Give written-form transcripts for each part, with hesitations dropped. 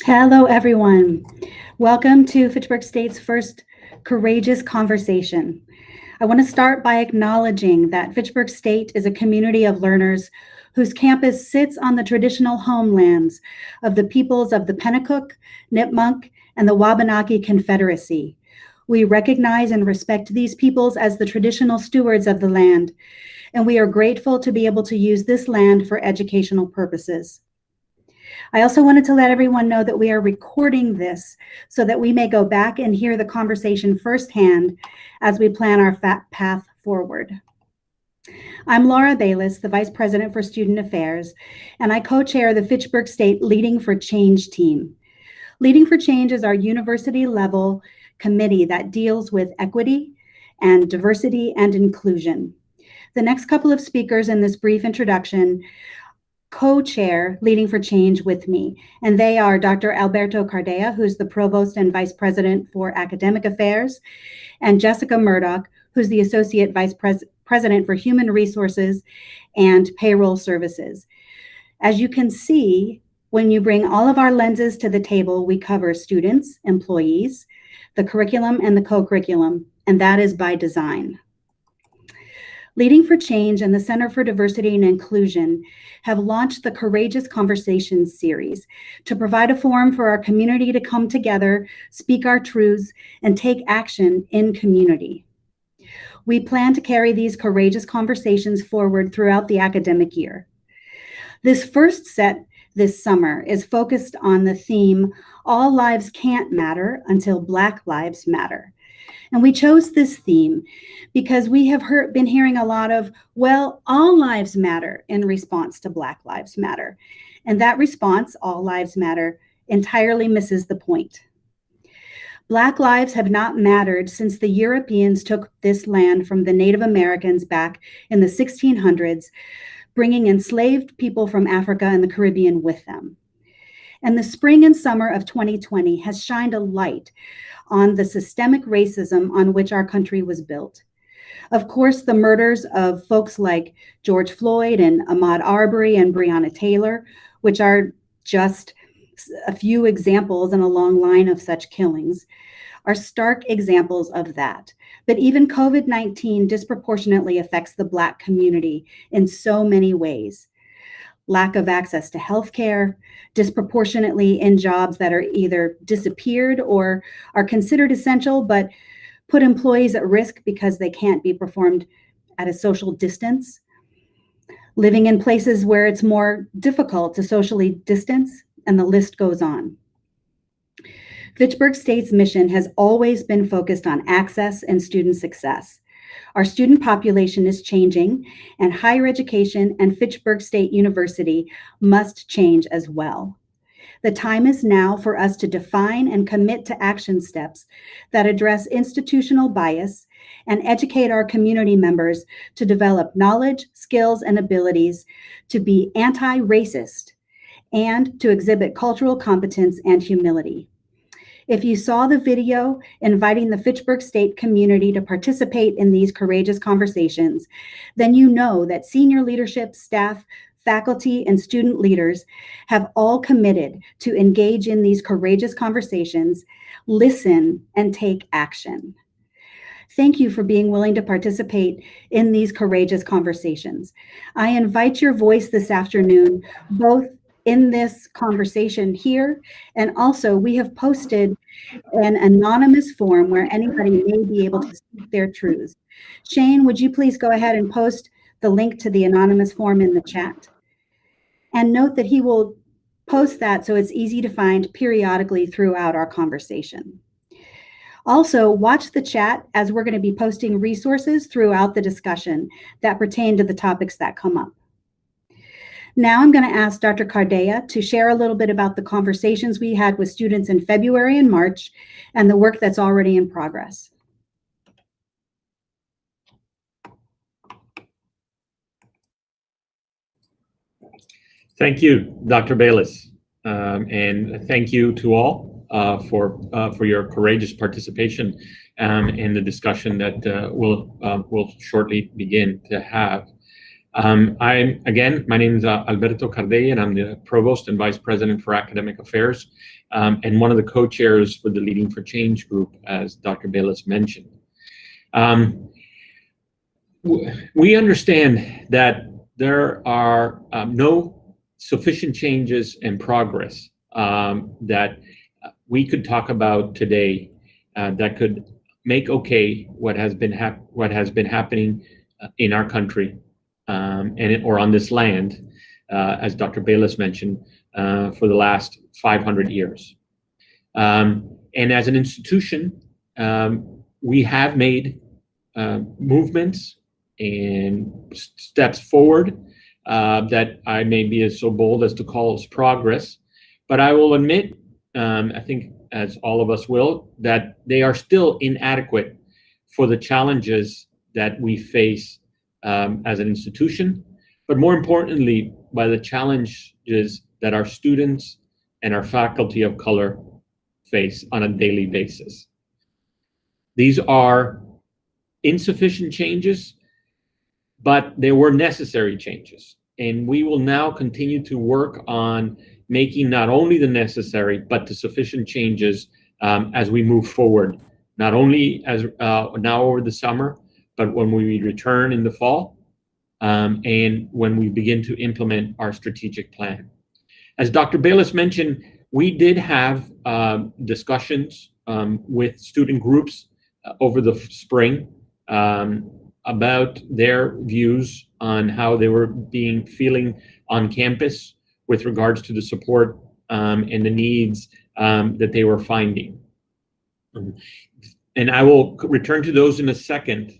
Hello, everyone. Welcome to Fitchburg State's first Courageous Conversation. I want to start by acknowledging that Fitchburg State is a community of learners whose campus sits on the traditional homelands of the peoples of the Pennacook, Nipmuc, and the Wabanaki Confederacy. We recognize and respect these peoples as the traditional stewards of the land, and we are grateful to be able to use this land for educational purposes. I also wanted to let everyone know that we are recording this so that we may go back and hear the conversation firsthand as we plan our path forward. I'm Laura Bayless, the Vice President for Student Affairs, and I co-chair the Fitchburg State Leading for Change team. Leading for Change is our university level committee that deals with equity and diversity and inclusion. The next couple of speakers in this brief introduction co-chair Leading for Change with me, and they are Dr. Alberto Cardea, who's the Provost and Vice President for Academic Affairs, and Jessica Murdoch, who's the Associate Vice President for Human Resources and Payroll Services. As you can see, when you bring all of our lenses to the table, we cover students, employees, the curriculum, and the co-curriculum, and that is by design. Leading for Change and the Center for Diversity and Inclusion have launched the Courageous Conversations series to provide a forum for our community to come together, speak our truths, and take action in community. We plan to carry these courageous conversations forward throughout the academic year. This first set this summer is focused on the theme, All Lives Can't Matter Until Black Lives Matter. And we chose this theme because we have been hearing a lot of, well, all lives matter in response to Black Lives Matter. And that response, all lives matter, entirely misses the point. Black lives have not mattered since the Europeans took this land from the Native Americans back in the 1600s, bringing enslaved people from Africa and the Caribbean with them. And the spring and summer of 2020 has shined a light on the systemic racism on which our country was built. Of course, the murders of folks like George Floyd and Ahmaud Arbery and Breonna Taylor, which are just a few examples in a long line of such killings, are stark examples of that. But even COVID-19 disproportionately affects the Black community in so many ways. Lack of access to healthcare, disproportionately in jobs that are either disappeared or are considered essential, but put employees at risk because they can't be performed at a social distance. Living in places where it's more difficult to socially distance, and the list goes on. Fitchburg State's mission has always been focused on access and student success. Our student population is changing, and higher education and Fitchburg State University must change as well. The time is now for us to define and commit to action steps that address institutional bias and educate our community members to develop knowledge, skills, and abilities to be anti-racist and to exhibit cultural competence and humility. If you saw the video inviting the Fitchburg State community to participate in these courageous conversations, then you know that senior leadership, staff, faculty, and student leaders have all committed to engage in these courageous conversations, listen, and take action. Thank you for being willing to participate in these courageous conversations. I invite your voice this afternoon, both in this conversation here, and also we have posted an anonymous form where anybody may be able to speak their truths. Shane, would you please go ahead and post the link to the anonymous form in the chat? And note that he will post that so it's easy to find periodically throughout our conversation. Also, watch the chat as we're going to be posting resources throughout the discussion that pertain to the topics that come up. Now I'm going to ask Dr. Cardea to share a little bit about the conversations we had with students in February and March and the work that's already in progress. Thank you, Dr. Bayless, and thank you to all for your courageous participation in the discussion that we'll shortly begin to have. My name is Alberto Cardey, and I'm the Provost and Vice President for Academic Affairs, and one of the co-chairs for the Leading for Change group, as Dr. Bayless mentioned. We understand that there are no sufficient changes and progress that we could talk about today that could make okay what has been happening in our country or on this land, as Dr. Bayless mentioned, for the last 500 years. And as an institution, we have made movements and steps forward that I may be so bold as to call as progress. But I will admit, I think as all of us will, that they are still inadequate for the challenges that we face as an institution, but more importantly, by the challenges that our students and our faculty of color face on a daily basis. These are insufficient changes, but they were necessary changes. And we will now continue to work on making not only the necessary, but the sufficient changes as we move forward, not only as now over the summer, but when we return in the fall, and when we begin to implement our strategic plan. As Dr. Bayless mentioned, we did have discussions with student groups over the spring about their views on how they were feeling on campus with regards to the support and the needs that they were finding. And I will return to those in a second.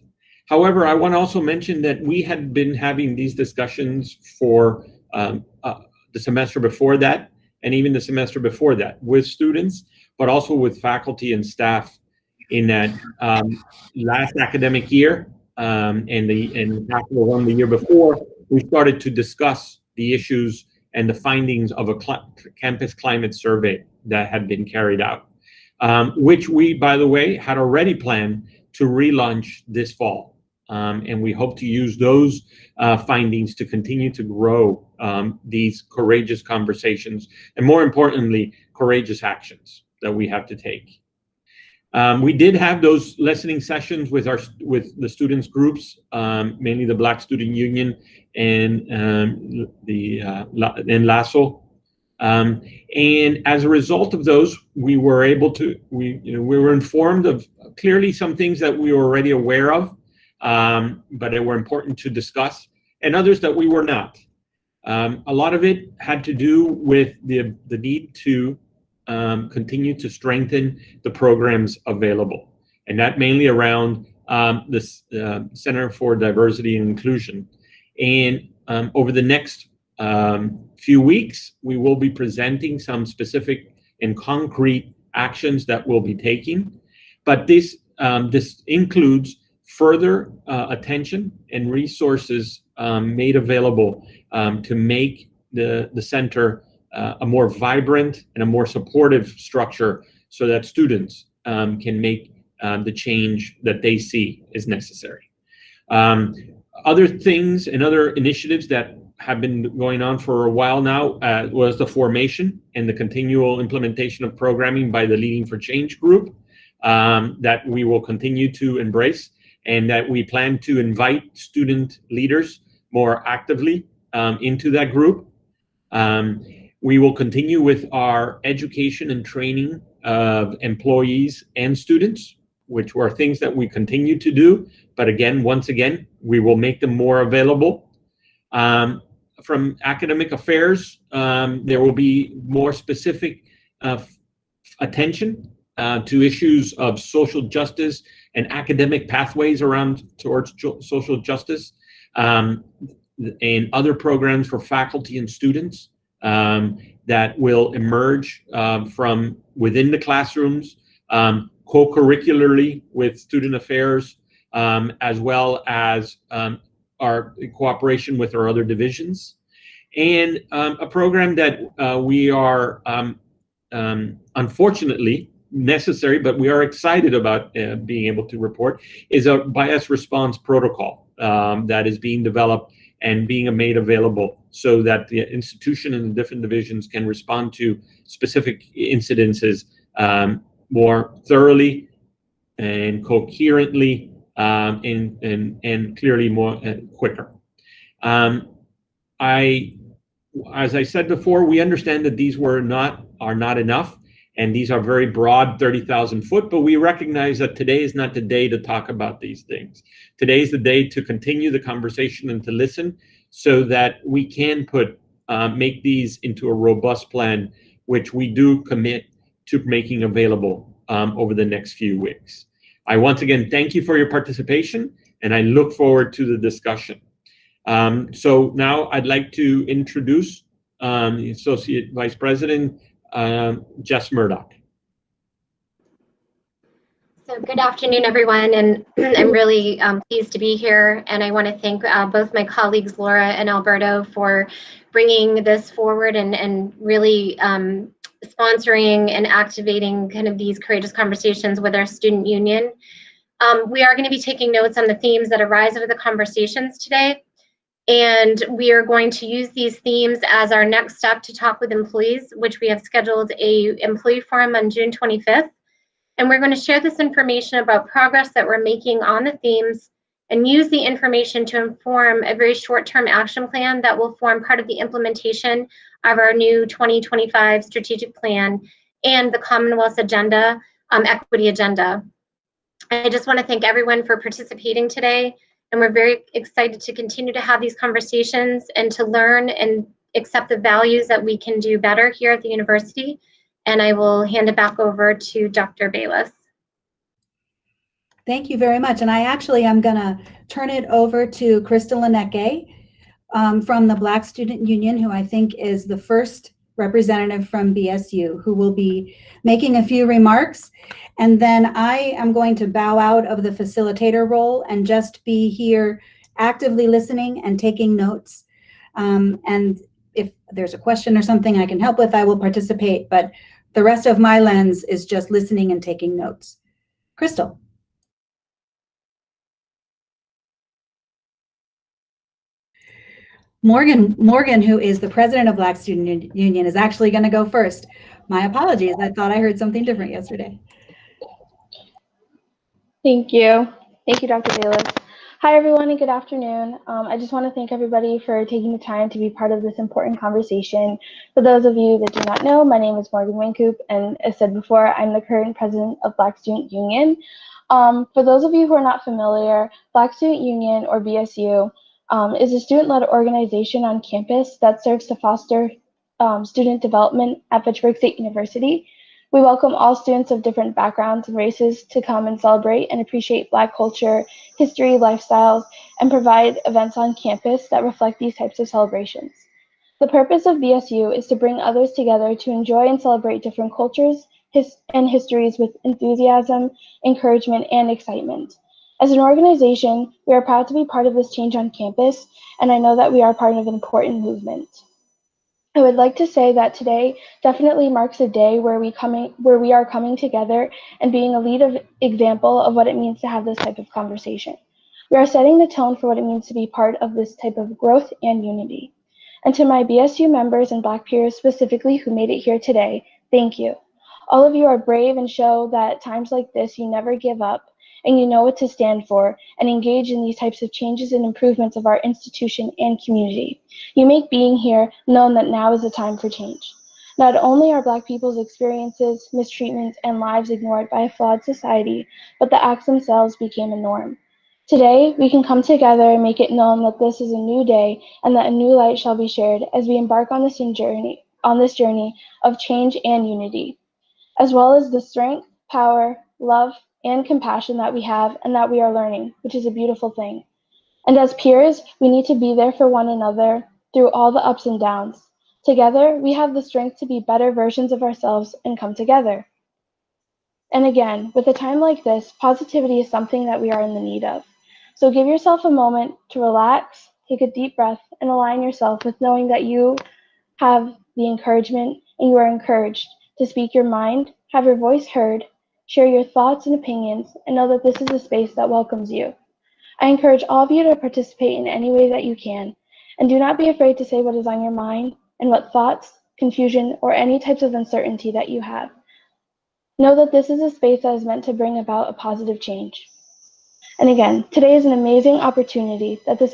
However, I want to also mention that we had been having these discussions for the semester before that, and even the semester before that, with students, but also with faculty and staff in that last academic year and after the one the year before, we started to discuss the issues and the findings of a campus climate survey that had been carried out, which we, by the way, had already planned to relaunch this fall. And we hope to use those findings to continue to grow these courageous conversations, and more importantly, courageous actions that we have to take. We did have those listening sessions with the students groups, mainly the Black Student Union and LASO. And as a result of those, we were able to, we were informed of clearly some things that we were already aware of, but they were important to discuss, and others that we were not. A lot of it had to do with the need to continue to strengthen the programs available, and that mainly around the Center for Diversity and Inclusion. And over the next few weeks, we will be presenting some specific and concrete actions that we'll be taking, but this includes further attention and resources made available to make the center a more vibrant and a more supportive structure, so that students can make the change that they see is necessary. Other things and other initiatives that have been going on for a while now was the formation and the continual implementation of programming by the Leading for Change group that we will continue to embrace, and that we plan to invite student leaders more actively into that group. We will continue with our education and training of employees and students, which were things that we continue to do. But again, once again, we will make them more available. From academic affairs, there will be more specific attention to issues of social justice and academic pathways towards social justice, and other programs for faculty and students that will emerge from within the classrooms, co-curricularly with student affairs, as well as our cooperation with our other divisions, and a program that we are unfortunately necessary, but we are excited about being able to report, is a bias response protocol that is being developed and being made available so that the institution and the different divisions can respond to specific incidences more thoroughly and coherently and clearly more quicker. As I said before, we understand that these are not enough, and these are very broad, 30,000 foot, but we recognize that today is not the day to talk about these things. Today is the day to continue the conversation and to listen so that we can make these into a robust plan, which we do commit to making available over the next few weeks. I once again thank you for your participation, and I look forward to the discussion. So now I'd like to introduce the Associate Vice President, Jess Murdoch. So good afternoon, everyone, and I'm really pleased to be here. And I want to thank both my colleagues, Laura and Alberto, for bringing this forward and really sponsoring and activating kind of these courageous conversations with our student union. We are going to be taking notes on the themes that arise out of the conversations today. And we are going to use these themes as our next step to talk with employees, which we have scheduled a employee forum on June 25th. And we're going to share this information about progress that we're making on the themes and use the information to inform a very short-term action plan that will form part of the implementation of our new 2025 strategic plan and the Commonwealth's agenda, equity agenda. I just want to thank everyone for participating today. And we're very excited to continue to have these conversations and to learn and accept the values that we can do better here at the university. And I will hand it back over to Dr. Bayless. Thank you very much. And I actually am going to turn it over to Crystal Laneke from the Black Student Union, who I think is the first representative from BSU, who will be making a few remarks. And then I am going to bow out of the facilitator role and just be here actively listening and taking notes. And if there's a question or something I can help with, I will participate. But the rest of my lens is just listening and taking notes. Crystal. Morgan, who is the president of Black Student Union, is actually going to go first. My apologies. I thought I heard something different yesterday. Thank you. Thank you, Dr. Bayless. Hi, everyone, and good afternoon. I just want to thank everybody for taking the time to be part of this important conversation. For those of you that do not know, my name is Morgan Manko, and as said before, I'm the current president of Black Student Union. For those of you who are not familiar, Black Student Union, or BSU, is a student-led organization on campus that serves to foster student development at Fitchburg State University. We welcome all students of different backgrounds and races to come and celebrate and appreciate Black culture, history, lifestyles, and provide events on campus that reflect these types of celebrations. The purpose of BSU is to bring others together to enjoy and celebrate different cultures and histories with enthusiasm, encouragement, and excitement. As an organization, we are proud to be part of this change on campus, and I know that we are part of an important movement. I would like to say that today definitely marks a day where we are coming together and being a lead example of what it means to have this type of conversation. We are setting the tone for what it means to be part of this type of growth and unity. And to my BSU members and Black peers specifically who made it here today, thank you. All of you are brave and show that at times like this, you never give up and you know what to stand for and engage in these types of changes and improvements of our institution and community. You make being here known that now is the time for change. Not only are Black people's experiences, mistreatments, and lives ignored by a flawed society, but the acts themselves became a norm. Today, we can come together and make it known that this is a new day and that a new light shall be shared as we embark on this journey of change and unity, as well as the strength, power, love, and compassion that we have and that we are learning, which is a beautiful thing. And as peers, we need to be there for one another through all the ups and downs. Together, we have the strength to be better versions of ourselves and come together. And again, with a time like this, positivity is something that we are in the need of. So give yourself a moment to relax, take a deep breath, and align yourself with knowing that you have the encouragement and you are encouraged to speak your mind, have your voice heard, share your thoughts and opinions, and know that this is a space that welcomes you. I encourage all of you to participate in any way that you can, and do not be afraid to say what is on your mind and what thoughts, confusion, or any types of uncertainty that you have. Know that this is a space that is meant to bring about a positive change. And again, today is an amazing opportunity that as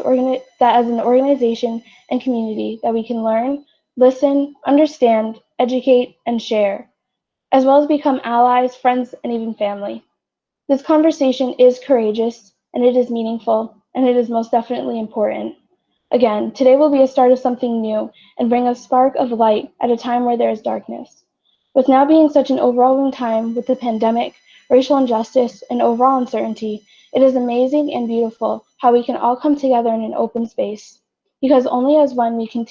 an organization and community that we can learn, listen, understand, educate, and share, as well as become allies, friends, and even family. This conversation is courageous, and it is meaningful, and it is most definitely important. Again, today will be a start of something new and bring a spark of light at a time where there is darkness. With now being such an overwhelming time with the pandemic, racial injustice, and overall uncertainty, it is amazing and beautiful how we can all come together in an open space. Because only as one we can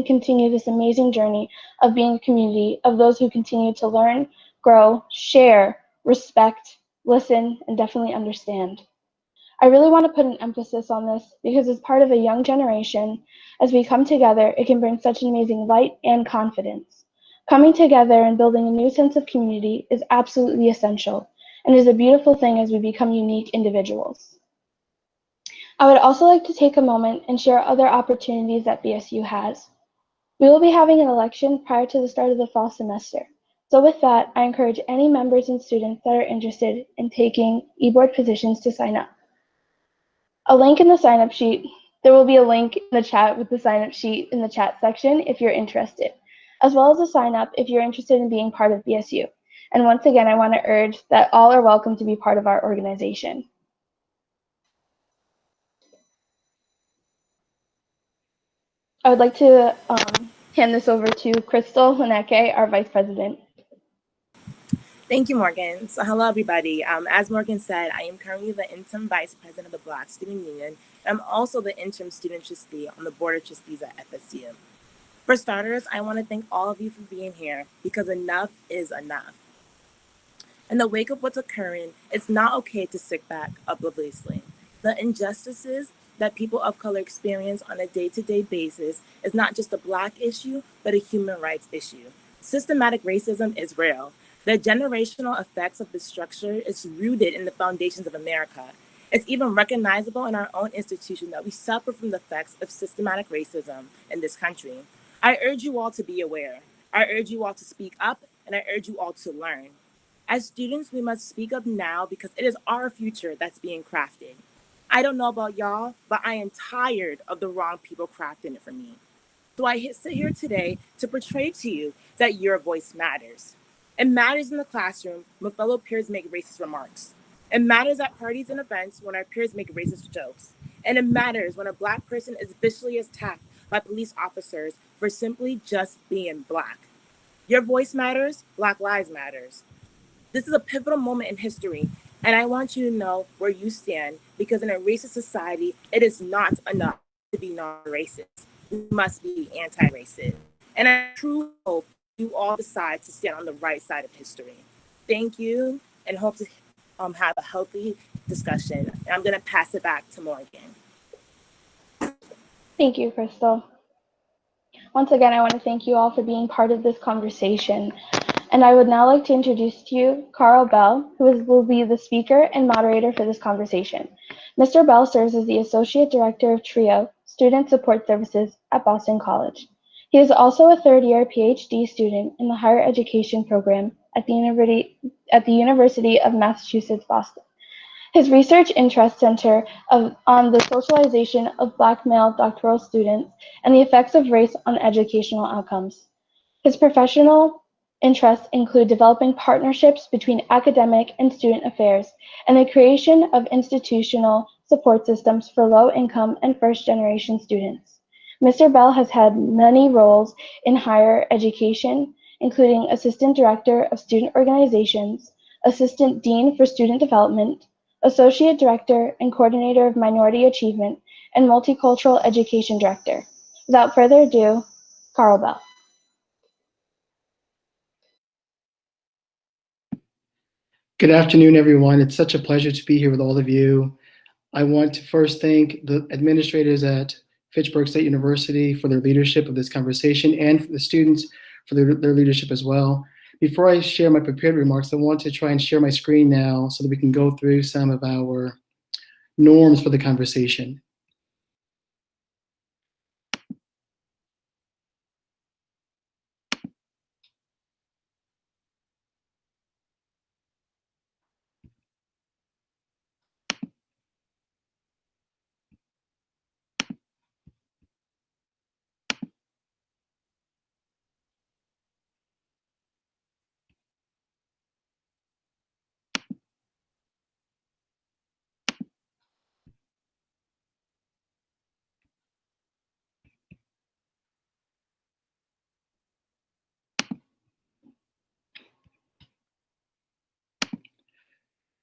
continue this amazing journey of being a community of those who continue to learn, grow, share, respect, listen, and definitely understand. I really want to put an emphasis on this because as part of a young generation, as we come together, it can bring such an amazing light and confidence. Coming together and building a new sense of community is absolutely essential and is a beautiful thing as we become unique individuals. I would also like to take a moment and share other opportunities that BSU has. We will be having an election prior to the start of the fall semester. So with that, I encourage any members and students that are interested in taking e-board positions to sign up. A link in the sign-up sheet. There will be a link in the chat with the sign-up sheet in the chat section if you're interested, as well as a sign-up if you're interested in being part of BSU. And once again, I want to urge that all are welcome to be part of our organization. I would like to hand this over to Crystal Haneke, our Vice President. Thank you, Morgan. So hello, everybody. As Morgan said, I am currently the interim vice president of the Black Student Union, and I'm also the interim student trustee on the board of trustees at FSU. For starters, I want to thank all of you for being here because enough is enough. In the wake of what's occurring, it's not okay to sit back obliviously. The injustices that people of color experience on a day-to-day basis is not just a Black issue, but a human rights issue. Systematic racism is real. The generational effects of this structure is rooted in the foundations of America. It's even recognizable in our own institution that we suffer from the effects of systematic racism in this country. I urge you all to be aware. I urge you all to speak up, and I urge you all to learn. As students, we must speak up now because it is our future that's being crafted. I don't know about y'all, but I am tired of the wrong people crafting it for me. So I sit here today to portray to you that your voice matters. It matters in the classroom when fellow peers make racist remarks. It matters at parties and events when our peers make racist jokes. And it matters when a Black person is viciously attacked by police officers for simply just being Black. Your voice matters, Black Lives Matters. This is a pivotal moment in history, and I want you to know where you stand because in a racist society, it is not enough to be non-racist. We must be anti-racist. And I truly hope you all decide to stand on the right side of history. Thank you, and hope to have a healthy discussion. And I'm going to pass it back to Morgan. Thank you, Crystal. Once again, I want to thank you all for being part of this conversation. And I would now like to introduce to you Carl Bell, who will be the speaker and moderator for this conversation. Mr. Bell serves as the Associate Director of TRIO, Student Support Services at Boston College. He is also a third-year PhD student in the Higher Education program at the University of Massachusetts, Boston. His research interests center on the socialization of Black male doctoral students and the effects of race on educational outcomes. His professional interests include developing partnerships between academic and student affairs and the creation of institutional support systems for low-income and first-generation students. Mr. Bell has had many roles in higher education, including Assistant Director of Student Organizations, Assistant Dean for Student Development, Associate Director and Coordinator of Minority Achievement, and Multicultural Education Director. Without further ado, Carl Bell. Good afternoon, everyone. It's such a pleasure to be here with all of you. I want to first thank the administrators at Fitchburg State University for their leadership of this conversation and for the students for their leadership as well. Before I share my prepared remarks, I want to try and share my screen now so that we can go through some of our norms for the conversation.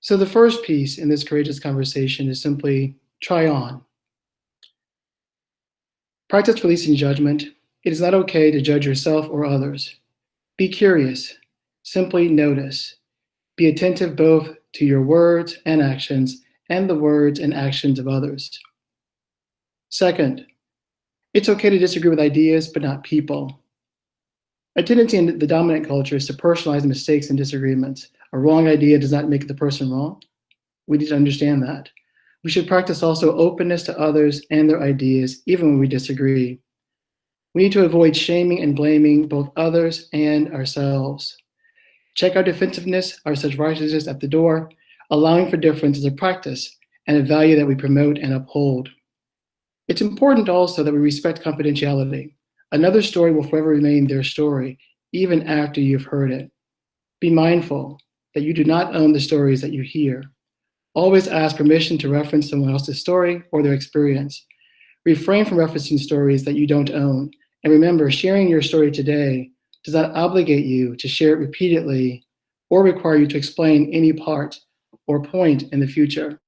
So the first piece in this courageous conversation is simply try on. Practice releasing judgment. It is not okay to judge yourself or others. Be curious. Simply notice. Be attentive both to your words and actions and the words and actions of others. Second, it's okay to disagree with ideas, but not people. A tendency in the dominant culture is to personalize mistakes and disagreements. A wrong idea does not make the person wrong. We need to understand that. We should practice also openness to others and their ideas, even when we disagree. We need to avoid shaming and blaming both others and ourselves. Check our defensiveness, our self-righteousness at the door. Allowing for difference is a practice and a value that we promote and uphold. It's important also that we respect confidentiality. Another story will forever remain their story, even after you've heard it. Be mindful that you do not own the stories that you hear. Always ask permission to reference someone else's story or their experience. Refrain from referencing stories that you don't own. And remember, sharing your story today does not obligate you to share it repeatedly or require you to explain any part or point in the future.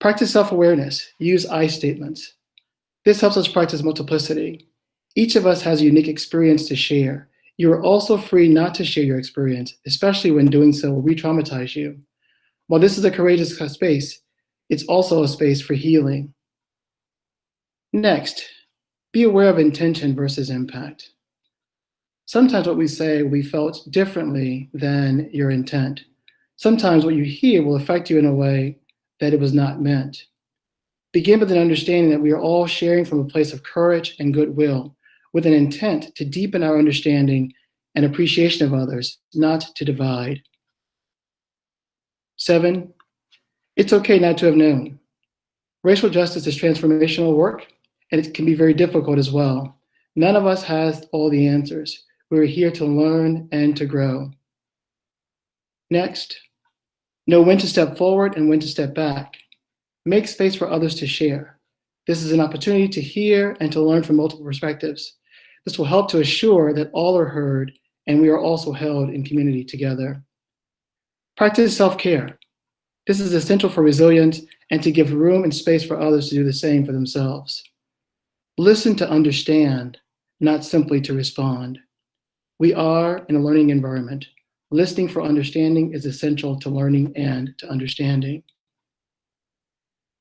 Practice self-awareness. Use I statements. This helps us practice multiplicity. Each of us has a unique experience to share. You are also free not to share your experience, especially when doing so will re-traumatize you. While this is a courageous space, it's also a space for healing. Next, be aware of intention versus impact. Sometimes what we say will be felt differently than your intent. Sometimes what you hear will affect you in a way that it was not meant. Begin with an understanding that we are all sharing from a place of courage and goodwill, with an intent to deepen our understanding and appreciation of others, not to divide. 7, it's okay not to have known. Racial justice is transformational work, and it can be very difficult as well. None of us has all the answers. We're here to learn and to grow. Next, know when to step forward and when to step back. Make space for others to share. This is an opportunity to hear and to learn from multiple perspectives. This will help to assure that all are heard and we are also held in community together. Practice self-care. This is essential for resilience and to give room and space for others to do the same for themselves. Listen to understand, not simply to respond. We are in a learning environment. Listening for understanding is essential to learning and to understanding.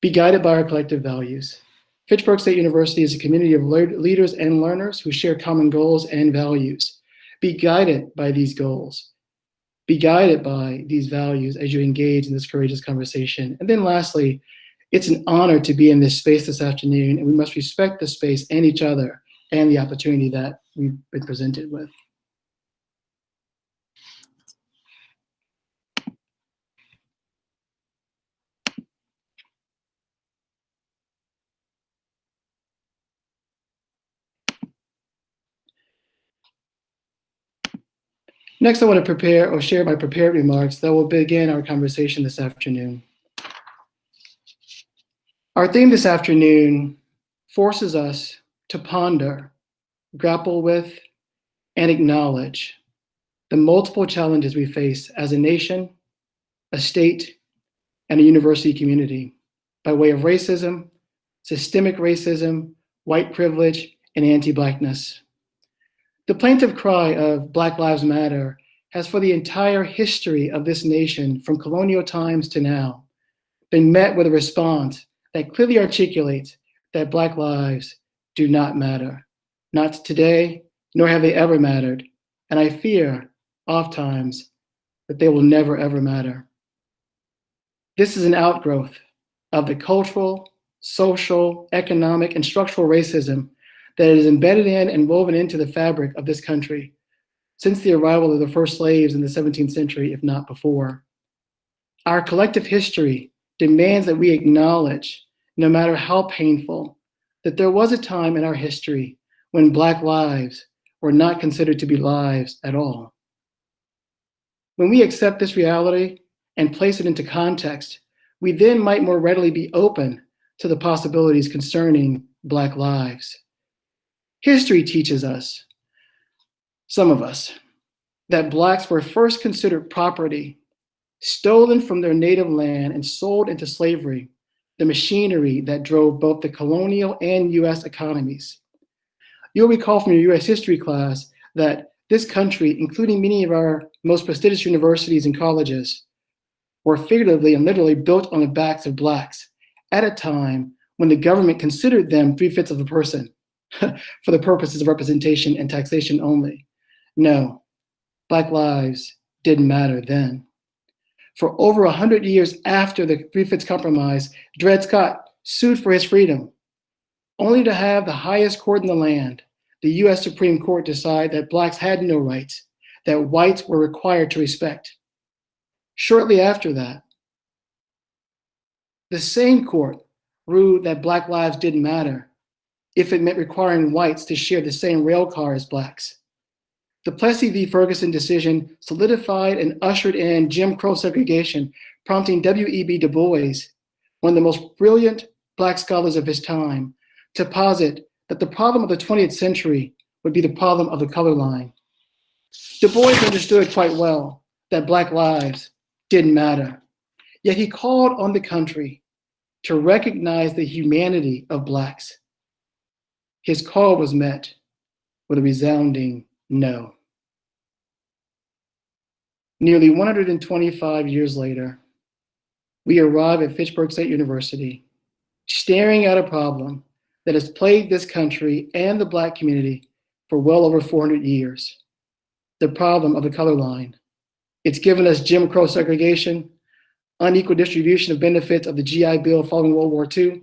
Be guided by our collective values. Fitchburg State University is a community of leaders and learners who share common goals and values. Be guided by these goals. Be guided by these values as you engage in this courageous conversation. And then lastly, it's an honor to be in this space this afternoon, and we must respect the space and each other and the opportunity that we've been presented with. Next, I want to prepare or share my prepared remarks that will begin our conversation this afternoon. Our theme this afternoon forces us to ponder, grapple with, and acknowledge the multiple challenges we face as a nation, a state, and a university community by way of racism, systemic racism, white privilege, and anti-Blackness. The plaintive cry of Black Lives Matter has, for the entire history of this nation, from colonial times to now, been met with a response that clearly articulates that Black lives do not matter. Not today, nor have they ever mattered. And I fear, oftentimes, that they will never, ever matter. This is an outgrowth of the cultural, social, economic, and structural racism that is embedded in and woven into the fabric of this country since the arrival of the first slaves in the 17th century, if not before. Our collective history demands that we acknowledge, no matter how painful, that there was a time in our history when Black lives were not considered to be lives at all. When we accept this reality and place it into context, we then might more readily be open to the possibilities concerning Black lives. History teaches us, some of us, that Blacks were first considered property, stolen from their native land and sold into slavery, the machinery that drove both the colonial and US economies. You'll recall from your US history class that this country, including many of our most prestigious universities and colleges, were figuratively and literally built on the backs of Blacks at a time when the government considered them 3/5 of a person for the purposes of representation and taxation only. No, Black lives didn't matter then. For over 100 years after the 3/5 compromise, Dred Scott sued for his freedom, only to have the highest court in the land, the US Supreme Court, decide that Blacks had no rights, that whites were required to respect. Shortly after that, the same court ruled that Black lives didn't matter if it meant requiring whites to share the same rail car as Blacks. The Plessy v. Ferguson decision solidified and ushered in Jim Crow segregation, prompting W.E.B. Du Bois, one of the most brilliant Black scholars of his time, to posit that the problem of the 20th century would be the problem of the color line. Du Bois understood quite well that Black lives didn't matter, yet he called on the country to recognize the humanity of Blacks. His call was met with a resounding no. Nearly 125 years later, we arrive at Fitchburg State University, staring at a problem that has plagued this country and the Black community for well over 400 years, the problem of the color line. It's given us Jim Crow segregation, unequal distribution of benefits of the GI Bill following World War II,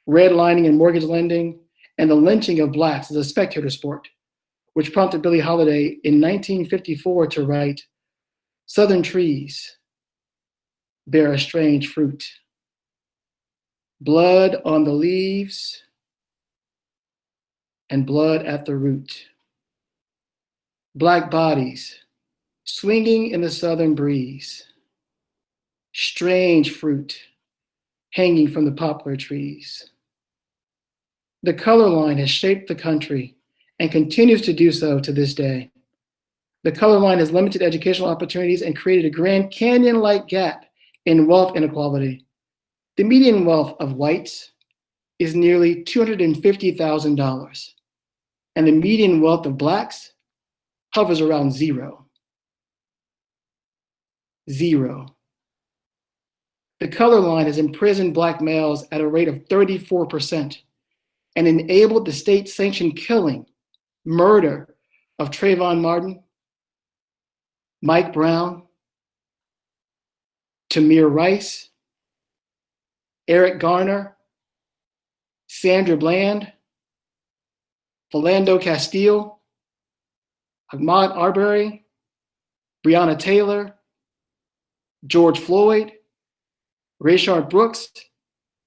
redlining and mortgage lending, and the lynching of Blacks as a spectator sport, which prompted Billie Holiday in 1954 to write, "Southern trees bear a strange fruit. Blood on the leaves and blood at the root. Black bodies swinging in the southern breeze. Strange fruit hanging from the poplar trees." The color line has shaped the country and continues to do so to this day. The color line has limited educational opportunities and created a Grand Canyon-like gap in wealth inequality. The median wealth of whites is nearly $250,000, and the median wealth of Blacks hovers around zero. Zero. The color line has imprisoned Black males at a rate of 34% and enabled the state-sanctioned killing, murder of Trayvon Martin, Mike Brown, Tamir Rice, Eric Garner, Sandra Bland, Philando Castile, Ahmaud Arbery, Breonna Taylor, George Floyd, Rayshard Brooks,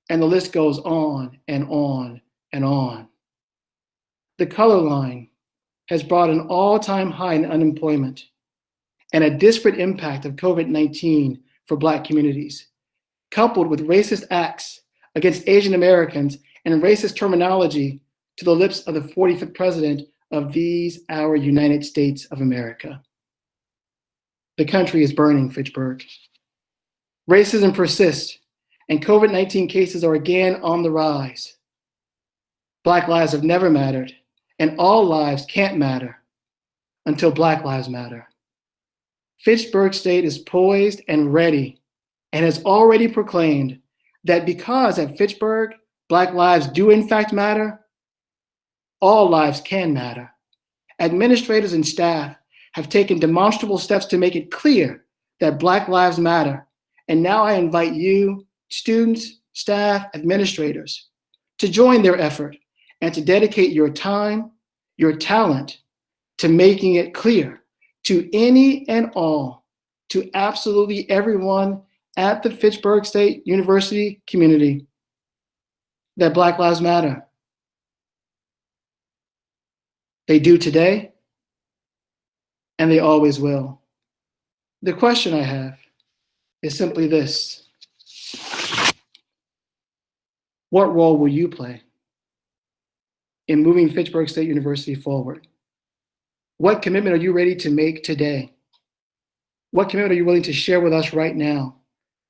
and the list goes on and on and on. The color line has brought an all-time high in unemployment and a disparate impact of COVID-19 for Black communities, coupled with racist acts against Asian Americans and racist terminology to the lips of the 45th president of these, our United States of America. The country is burning, Fitchburg. Racism persists, and COVID-19 cases are again on the rise. Black lives have never mattered, and all lives can't matter until Black lives matter. Fitchburg State is poised and ready and has already proclaimed that because at Fitchburg, Black lives do in fact matter, all lives can matter. Administrators and staff have taken demonstrable steps to make it clear that Black lives matter And now I invite you, students, staff, administrators, to join their effort and to dedicate your time, your talent, to making it clear to any and all, to absolutely everyone at the Fitchburg State University community, that Black Lives Matter. They do today, and they always will. The question I have is simply this: what role will you play in moving Fitchburg State University forward? What commitment are you ready to make today? What commitment are you willing to share with us right now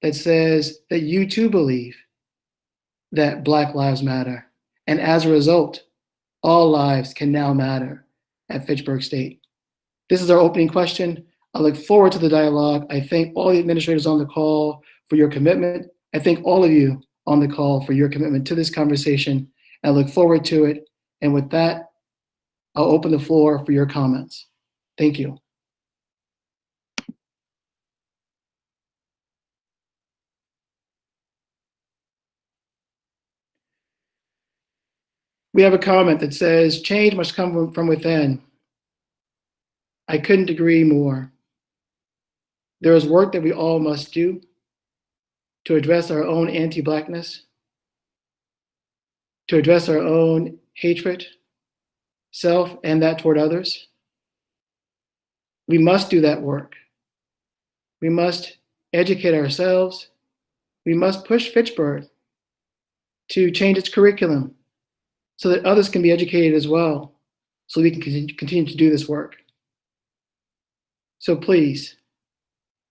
that says that you too believe that Black Lives Matter, and as a result, all lives can now matter at Fitchburg State? This is our opening question. I look forward to the dialogue. I thank all the administrators on the call for your commitment. I thank all of you on the call for your commitment to this conversation. I look forward to it. And with that, I'll open the floor for your comments. Thank you. We have a comment that says, change must come from within. I couldn't agree more. There is work that we all must do to address our own anti-Blackness, to address our own hatred, self and that toward others. We must do that work. We must educate ourselves. We must push Fitchburg to change its curriculum so that others can be educated as well, so we can continue to do this work. So please,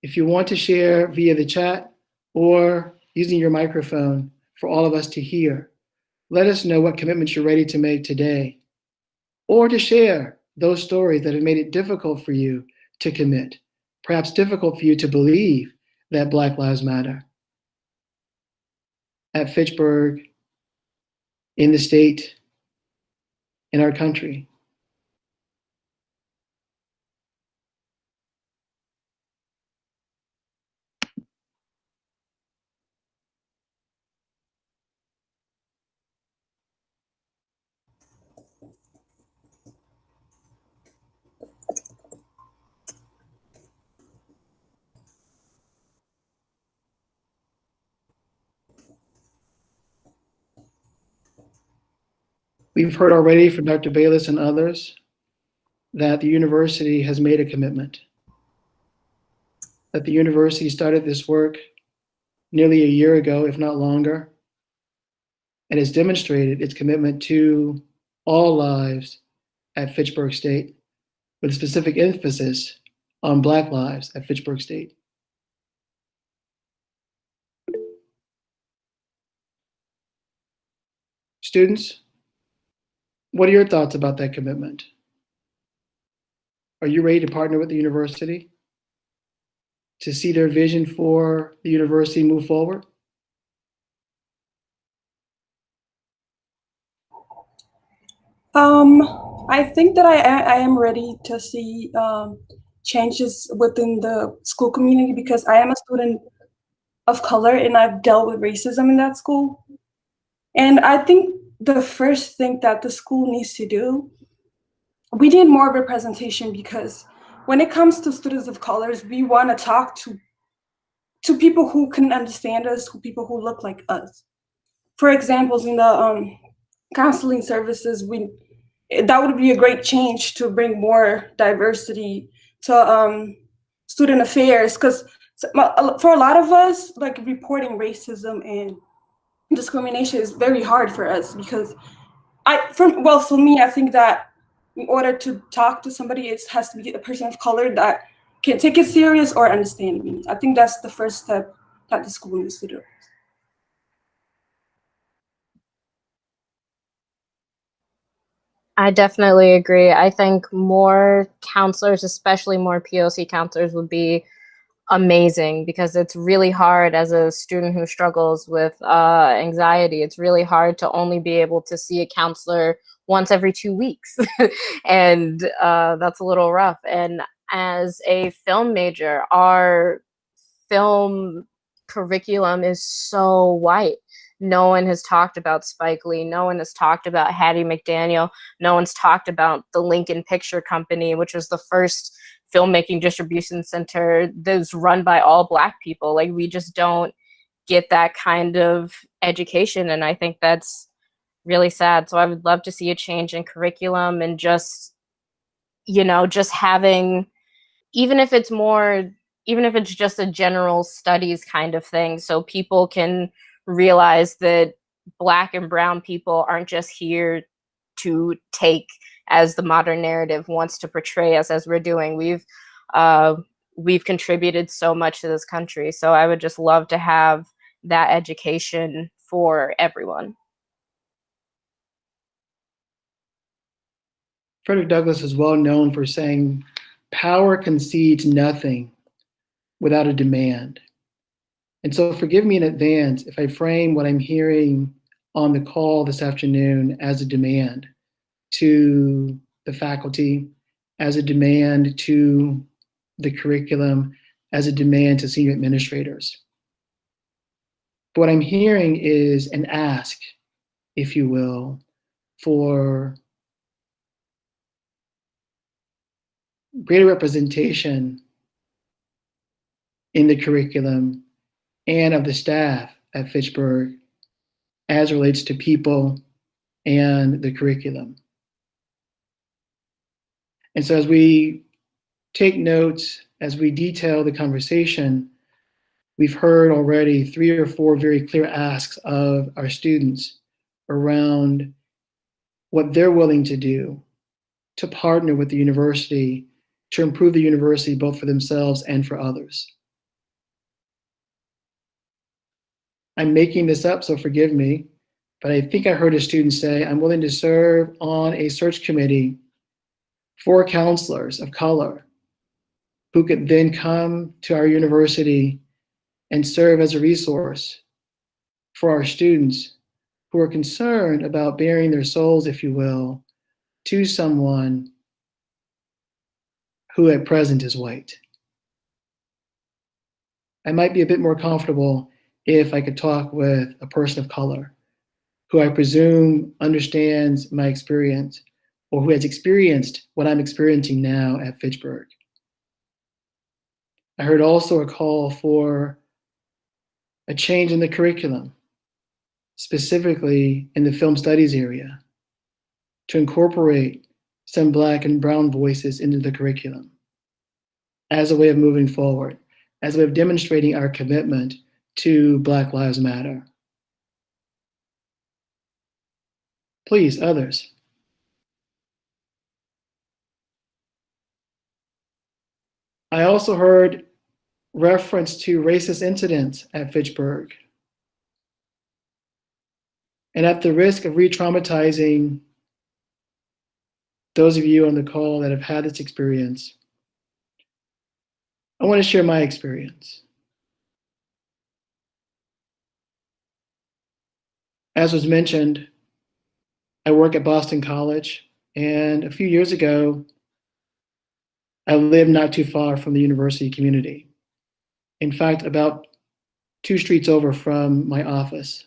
if you want to share via the chat or using your microphone for all of us to hear, let us know what commitments you're ready to make today, or to share those stories that have made it difficult for you to commit, perhaps difficult for you to believe that Black Lives Matter at Fitchburg, in the state, in our country. We've heard already from Dr. Bayless and others that the university has made a commitment, that the university started this work nearly a year ago, if not longer, and has demonstrated its commitment to all lives at Fitchburg State, with specific emphasis on Black lives at Fitchburg State. Students, what are your thoughts about that commitment? Are you ready to partner with the university to see their vision for the university move forward? I think that I am ready to see changes within the school community because I am a student of color and I've dealt with racism in that school. And I think the first thing that the school needs to do, we need more representation because when it comes to students of colors, we want to talk to people who can understand us, people who look like us. For example, in the counseling services, that would be a great change to bring more diversity to student affairs, because for a lot of us, like reporting racism and discrimination is very hard for us because for me, I think that in order to talk to somebody, it has to be a person of color that can take it serious or understand me. I think that's the first step that the school needs to do. I definitely agree. I think more counselors, especially more POC counselors, would be amazing because it's really hard as a student who struggles with anxiety. It's really hard to only be able to see a counselor once every 2 weeks. And that's a little rough. And as a film major, our film curriculum is so white. No one has talked about Spike Lee. No one has talked about Hattie McDaniel. No one's talked about the Lincoln Picture Company, which was the first filmmaking distribution center that was run by all Black people. Like, we just don't get that kind of education, and I think that's really sad. So I would love to see a change in curriculum, and just, you know, just having, even if it's just a general studies kind of thing, so people can realize that Black and brown people aren't just here to take as the modern narrative wants to portray us as we're doing. We've contributed so much to this country. So I would just love to have that education for everyone. Frederick Douglass is well known for saying, power concedes nothing without a demand. And so forgive me in advance if I frame what I'm hearing on the call this afternoon as a demand to the faculty, as a demand to the curriculum, as a demand to senior administrators. But what I'm hearing is an ask, if you will, for greater representation in the curriculum and of the staff at Fitchburg as relates to people and the curriculum. And so as we take notes, as we detail the conversation, we've heard already 3 or 4 very clear asks of our students around what they're willing to do to partner with the university to improve the university both for themselves and for others. I'm making this up, so forgive me, but I think I heard a student say, I'm willing to serve on a search committee for counselors of color who could then come to our university and serve as a resource for our students who are concerned about bearing their souls, if you will, to someone who at present is white. I might be a bit more comfortable if I could talk with a person of color who I presume understands my experience or who has experienced what I'm experiencing now at Fitchburg. I heard also a call for a change in the curriculum, specifically in the film studies area, to incorporate some Black and brown voices into the curriculum as a way of moving forward, as a way of demonstrating our commitment to Black Lives Matter. Please, others. I also heard reference to racist incidents at Fitchburg. And at the risk of re-traumatizing those of you on the call that have had this experience, I want to share my experience. As was mentioned, I work at Boston College, and a few years ago, I lived not too far from the university community. In fact, about 2 streets over from my office.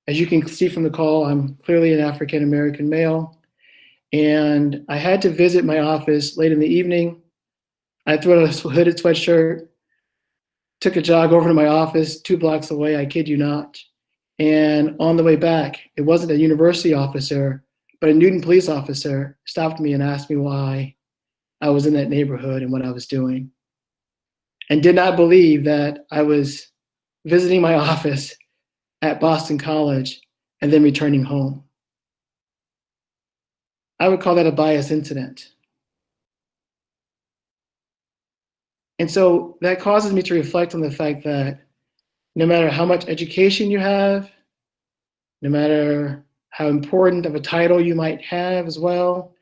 As you can see from the call, I'm clearly an African-American male, and I had to visit my office late in the evening. I threw on a hooded sweatshirt, took a jog over to my office 2 blocks away, I kid you not. And on the way back, it wasn't a university officer, but a Newton police officer stopped me and asked me why I was in that neighborhood and what I was doing. And did not believe that I was visiting my office at Boston College and then returning home. I would call that a bias incident. And so that causes me to reflect on the fact that no matter how much education you have, no matter how important of a title you might have as well,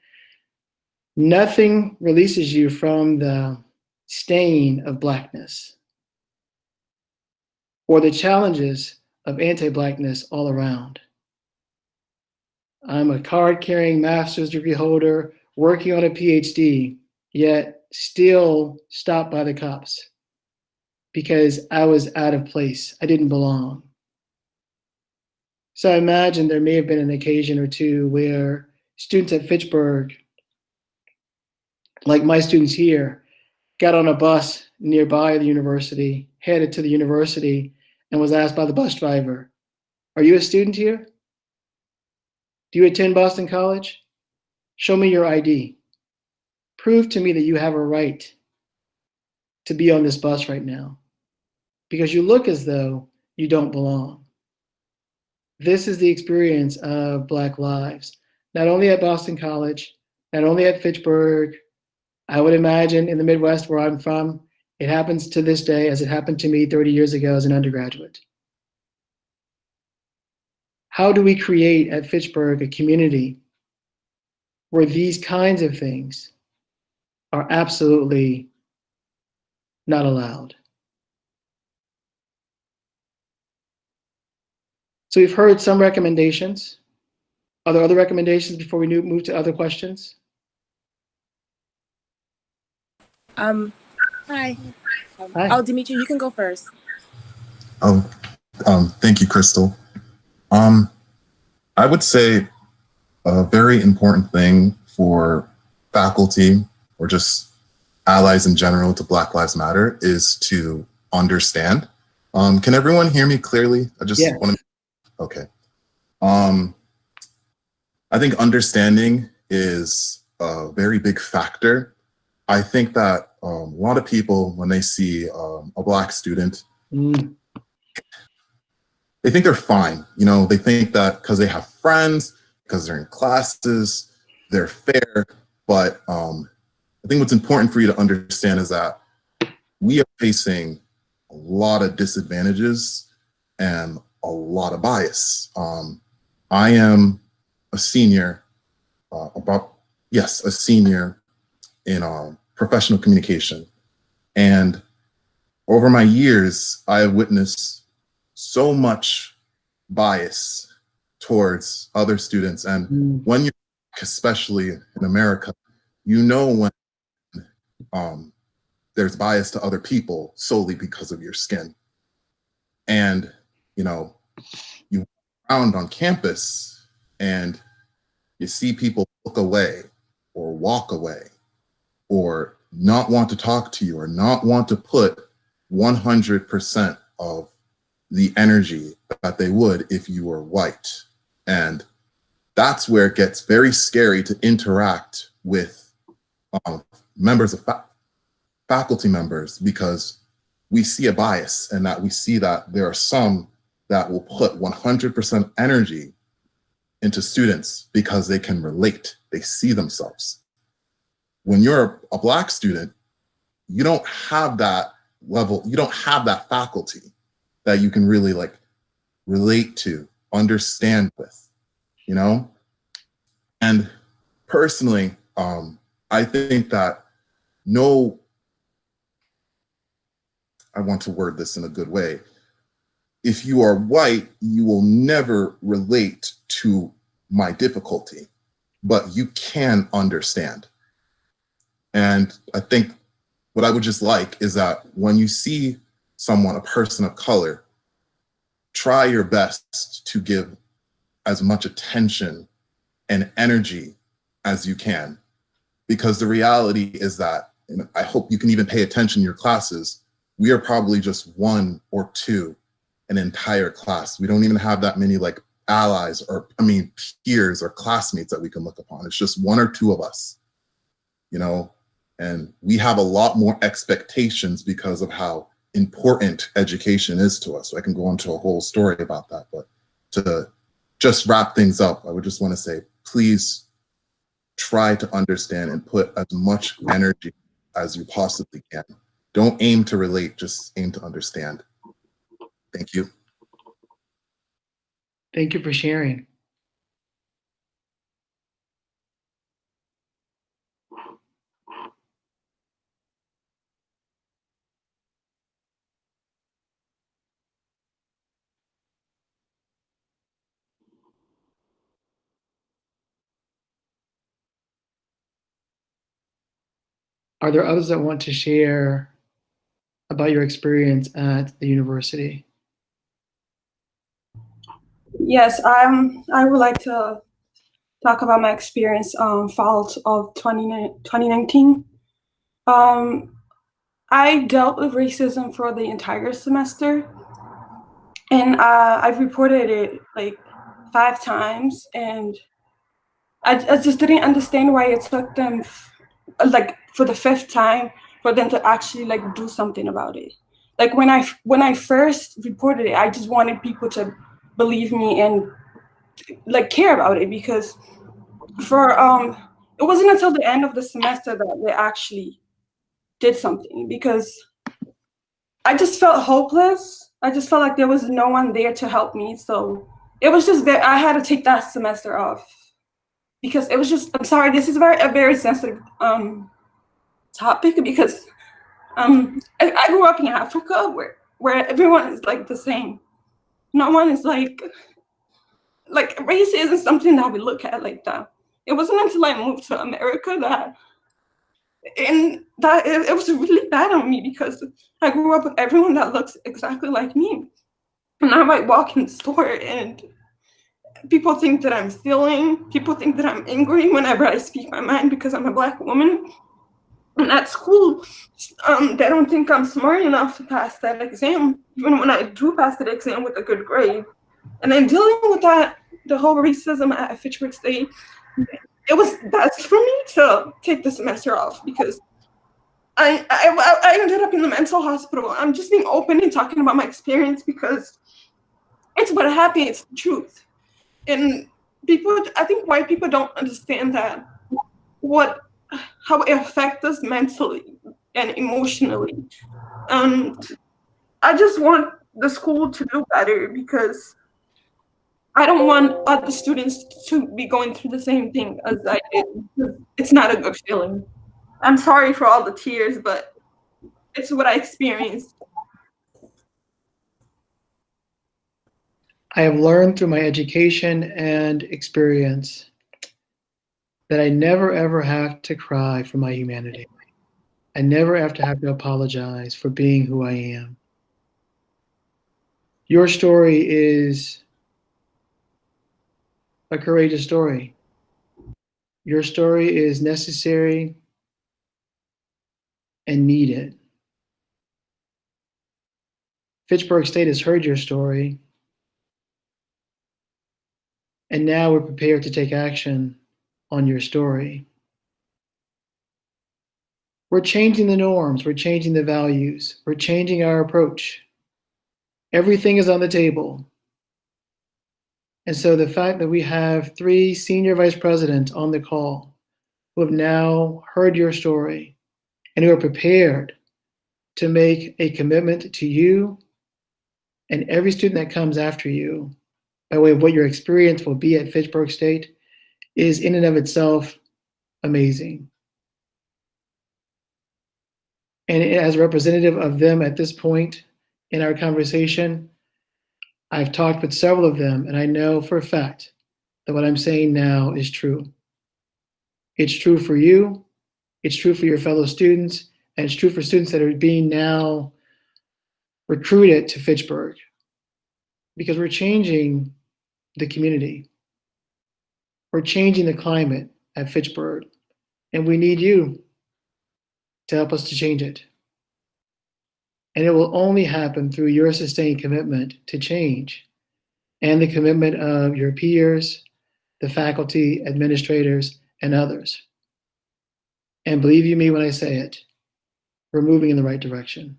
nothing releases you from the stain of Blackness or the challenges of anti-Blackness all around. I'm a card-carrying master's degree holder working on a PhD, yet still stopped by the cops because I was out of place. I didn't belong. So I imagine there may have been an occasion or two where students at Fitchburg, like my students here, got on a bus nearby the university, headed to the university, and was asked by the bus driver, "Are you a student here? Do you attend Boston College? Show me your ID. Prove to me that you have a right to be on this bus right now, because you look as though you don't belong." This is the experience of Black lives, not only at Boston College, not only at Fitchburg. I would imagine in the Midwest where I'm from, it happens to this day as it happened to me 30 years ago as an undergraduate. How do we create at Fitchburg a community where these kinds of things are absolutely not allowed? So we've heard some recommendations. Are there other recommendations before we move to other questions? Hi. Hi. Oh, Dimitri, you can go first. Thank you, Crystal. I would say a very important thing for faculty or just allies in general to Black Lives Matter is to understand. Can everyone hear me clearly? I just want to. Okay. I think understanding is a very big factor. I think that a lot of people, when they see a Black student, they think they're fine. You know, they think that because they have friends, because they're in classes, they're fair. But I think what's important for you to understand is that we are facing a lot of disadvantages and a lot of bias. I am a senior, a senior in professional communication. And over my years, I have witnessed so much bias towards other students. And when you're, especially in America, you know when there's bias to other people solely because of your skin. And, you know, you walk around on campus and you see people look away or walk away or not want to talk to you or not want to put 100% of the energy that they would if you were white. And that's where it gets very scary to interact with members of faculty members, because we see a bias and that we see that there are some that will put 100% energy into students because they can relate, they see themselves. When you're a Black student, you don't have that level, you don't have that faculty that you can really like relate to, understand with, you know? And personally, I think that I want to word this in a good way. If you are white, you will never relate to my difficulty, but you can understand. And I think what I would just like is that when you see someone, a person of color, try your best to give as much attention and energy as you can. Because the reality is that, and I hope you can even pay attention in your classes, we are probably just one or two an entire class. We don't even have that many like allies or, peers or classmates that we can look upon. It's just one or two of us, you know, and we have a lot more expectations because of how important education is to us. So I can go into a whole story about that, but to just wrap things up, I would just want to say, please try to understand and put as much energy as you possibly can. Don't aim to relate, just aim to understand. Thank you. Thank you for sharing. Are there others that want to share about your experience at the university. Yes, I would like to talk about my experience fall of 2019. I dealt with racism for the entire semester, and I've reported it like 5 times, and I just didn't understand why it took them like for the 5th time for them to actually like do something about it. Like when I first reported it, I just wanted people to believe me and like care about it, because for it wasn't until the end of the semester that they actually did something, because I just felt hopeless. I just felt like there was no one there to help me. So it was just that I had to take that semester off, because it was just, I'm sorry, this is a very sensitive topic, because I grew up in Africa where everyone is like the same. No one is like race isn't something that we look at like that. It wasn't until I moved to America that it was really bad on me, because I grew up with everyone that looks exactly like me. And I might walk in the store and people think that I'm stealing. People think that I'm angry whenever I speak my mind because I'm a Black woman. And at school, they don't think I'm smart enough to pass that exam, even when I do pass that exam with a good grade. And then dealing with that, the whole racism at Fitchburg State, it was best for me to take the semester off, because I ended up in the mental hospital. I'm just being open and talking about my experience because it's what happened. It's the truth. And I think white people don't understand that how it affects us mentally and emotionally. I just want the school to do better, because I don't want other students to be going through the same thing as I did. It's not a good feeling. I'm sorry for all the tears, but it's what I experienced. I have learned through my education and experience that I never ever have to cry for my humanity. I never have to apologize for being who I am. Your story is a courageous story. Your story is necessary and needed. Fitchburg State has heard your story, and now we're prepared to take action on your story. We're changing the norms, we're changing the values, we're changing our approach. Everything is on the table. And so the fact that we have 3 senior vice presidents on the call who have now heard your story and who are prepared to make a commitment to you and every student that comes after you by way of what your experience will be at Fitchburg State is in and of itself amazing. And as a representative of them at this point in our conversation, I've talked with several of them, and I know for a fact that what I'm saying now is true. It's true for you, it's true for your fellow students, and it's true for students that are being now recruited to Fitchburg, because we're changing the community. We're changing the climate at Fitchburg, and we need you to help us to change it. And it will only happen through your sustained commitment to change and the commitment of your peers, the faculty, administrators, and others. And believe you me when I say it, we're moving in the right direction.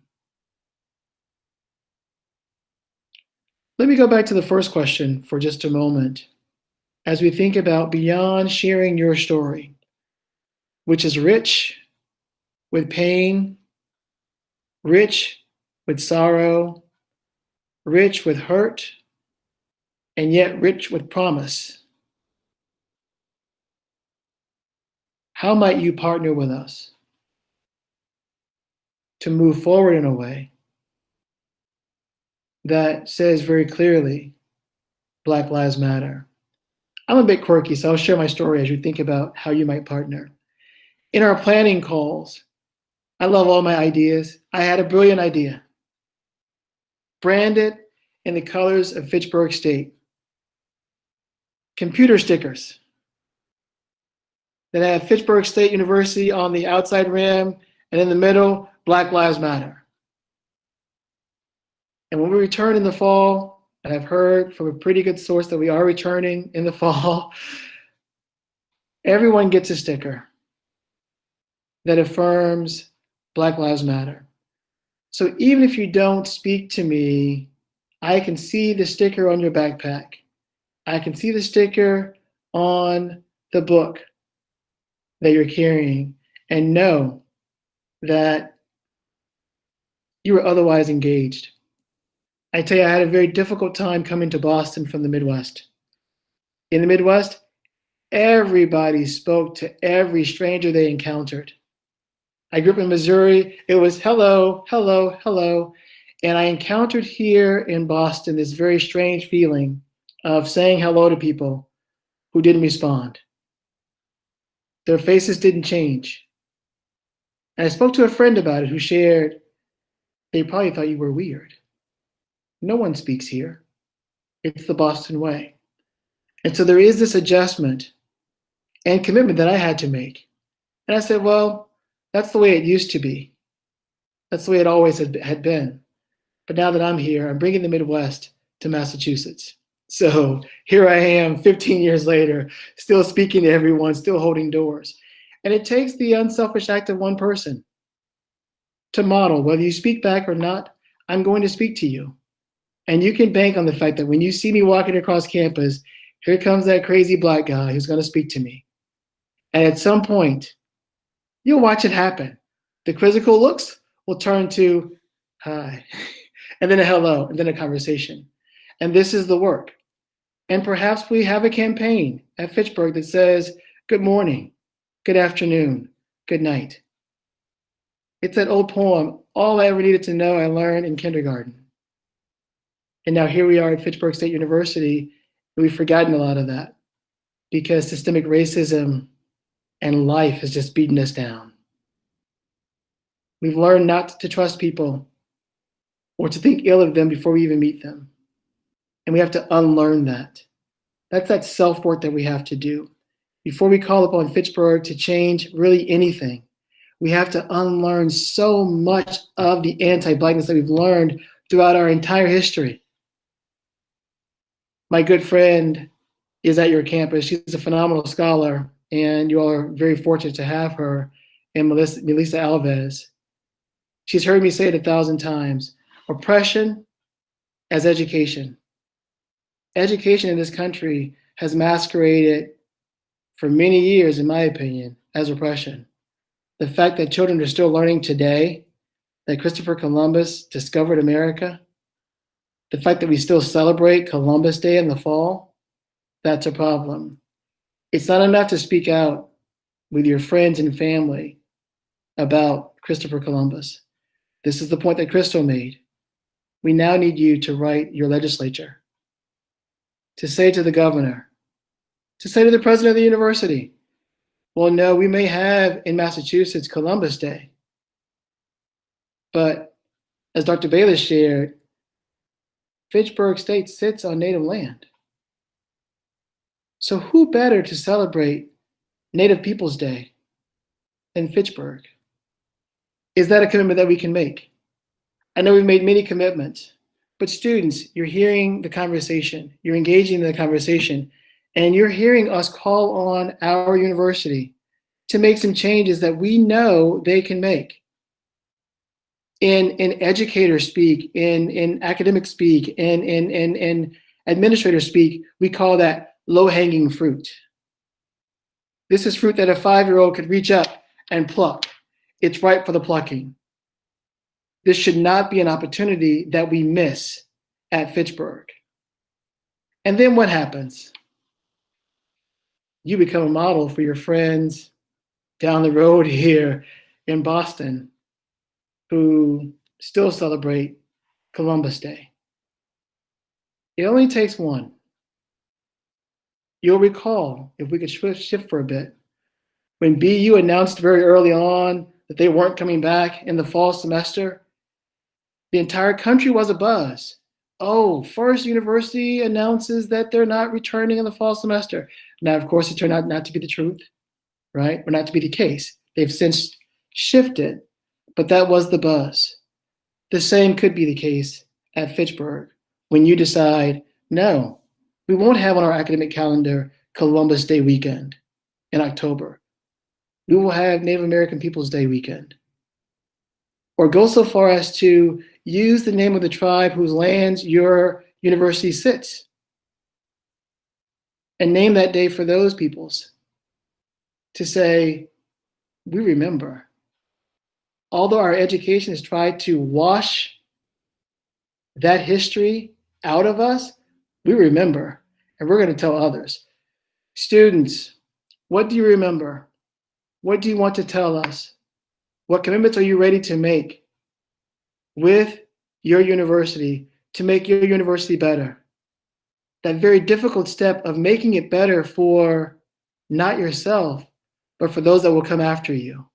Let me go back to the first question for just a moment. As we think about beyond sharing your story, which is rich with pain, rich with sorrow, rich with hurt, and yet rich with promise. How might you partner with us to move forward in a way that says very clearly, Black Lives Matter? I'm a bit quirky, so I'll share my story as you think about how you might partner. In our planning calls, I love all my ideas. I had a brilliant idea. Brand it in the colors of Fitchburg State. Computer stickers that have Fitchburg State University on the outside rim, and in the middle, Black Lives Matter. And when we return in the fall, and I've heard from a pretty good source that we are returning in the fall, everyone gets a sticker that affirms Black Lives Matter. So even if you don't speak to me, I can see the sticker on your backpack. I can see the sticker on the book that you're carrying and know that you were otherwise engaged. I tell you, I had a very difficult time coming to Boston from the Midwest. In the Midwest, everybody spoke to every stranger they encountered. I grew up in Missouri. It was hello, hello, hello. And I encountered here in Boston this very strange feeling of saying hello to people who didn't respond. Their faces didn't change. And I spoke to a friend about it who shared, they probably thought you were weird. No one speaks here. It's the Boston way. And so there is this adjustment and commitment that I had to make. And I said, well, that's the way it used to be. That's the way it always had been. But now that I'm here, I'm bringing the Midwest to Massachusetts. So here I am 15 years later, still speaking to everyone, still holding doors. And it takes the unselfish act of one person to model, whether you speak back or not, I'm going to speak to you. And you can bank on the fact that when you see me walking across campus, here comes that crazy black guy who's going to speak to me. And at some point, you'll watch it happen. The quizzical looks will turn to hi, and then a hello, and then a conversation. And this is the work. And perhaps we have a campaign at Fitchburg that says, good morning, good afternoon, good night. It's that old poem, all I ever needed to know I learned in kindergarten. And now here we are at Fitchburg State University, and we've forgotten a lot of that because systemic racism and life has just beaten us down. We've learned not to trust people or to think ill of them before we even meet them. And we have to unlearn that. That's that self-work that we have to do. Before we call upon Fitchburg to change really anything, we have to unlearn so much of the anti-Blackness that we've learned throughout our entire history. My good friend is at your campus. She's a phenomenal scholar, and you all are very fortunate to have her, and Melissa Alves. She's heard me say it 1,000 times. Oppression as education. Education in this country has masqueraded for many years, in my opinion, as oppression. The fact that children are still learning today that Christopher Columbus discovered America, the fact that we still celebrate Columbus Day in the fall, that's a problem. It's not enough to speak out with your friends and family about Christopher Columbus. This is the point that Crystal made. We now need you to write your legislature, to say to the governor, to say to the president of the university, well, no, we may have in Massachusetts Columbus Day, but as Dr. Bayless shared, Fitchburg State sits on Native land. So who better to celebrate Native Peoples Day than Fitchburg? Is that a commitment that we can make? I know we've made many commitments, but students, you're hearing the conversation, you're engaging in the conversation, and you're hearing us call on our university to make some changes that we know they can make. In educator speak, in academic speak, in administrator speak, we call that low-hanging fruit. This is fruit that a 5-year-old could reach up and pluck. It's ripe for the plucking. This should not be an opportunity that we miss at Fitchburg. And then what happens? You become a model for your friends down the road here in Boston who still celebrate Columbus Day. It only takes one. You'll recall, if we could shift for a bit, when BU announced very early on that they weren't coming back in the fall semester, the entire country was abuzz. Oh, First University announces that they're not returning in the fall semester. Now, of course, it turned out not to be the truth, right? Or not to be the case. They've since shifted, but that was the buzz. The same could be the case at Fitchburg when you decide, no, we won't have on our academic calendar Columbus Day weekend in October. We will have Native American Peoples Day weekend. Or go so far as to use the name of the tribe whose lands your university sits and name that day for those peoples to say, we remember. Although our education has tried to wash that history out of us, we remember, and we're going to tell others. Students, what do you remember? What do you want to tell us? What commitments are you ready to make with your university to make your university better? That very difficult step of making it better for not yourself, but for those that will come after you.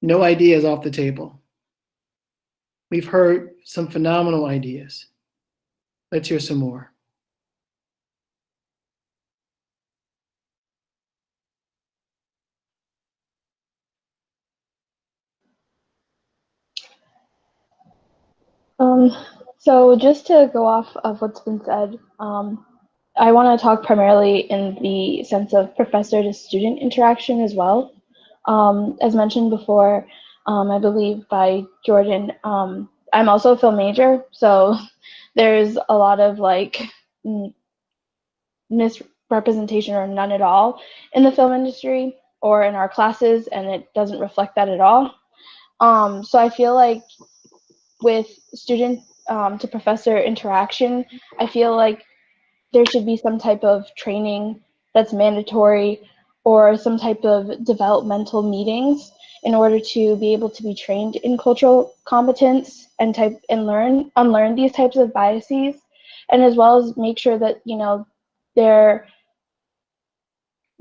No ideas off the table. We've heard some phenomenal ideas. Let's hear some more. So just to go off of what's been said, I want to talk primarily in the sense of professor to student interaction as well. As mentioned before, I believe by Jordan, I'm also a film major, so there's a lot of like misrepresentation or none at all in the film industry or in our classes, and it doesn't reflect that at all. So I feel like with student to professor interaction, I feel like there should be some type of training that's mandatory or some type of developmental meetings in order to be able to be trained in cultural competence and unlearn these types of biases, and as well as make sure that they're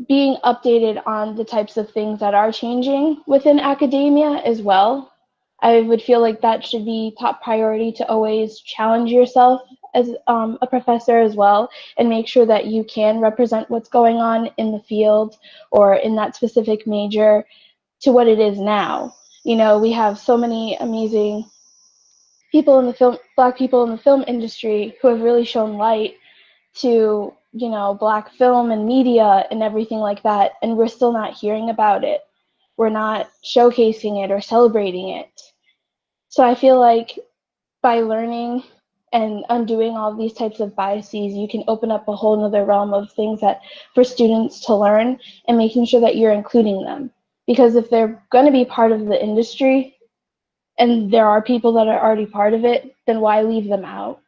being updated on the types of things that are changing within academia as well. I would feel like that should be top priority, to always challenge yourself as a professor as well, and make sure that you can represent what's going on in the field or in that specific major to what it is now. We have so many amazing people in the film, Black people in the film industry who have really shown light to Black film and media and everything like that, and we're still not hearing about it. We're not showcasing it or celebrating it. So I feel like by learning and undoing all these types of biases, you can open up a whole nother realm of things that for students to learn, and making sure that you're including them. Because if they're going to be part of the industry and there are people that are already part of it, then why leave them out?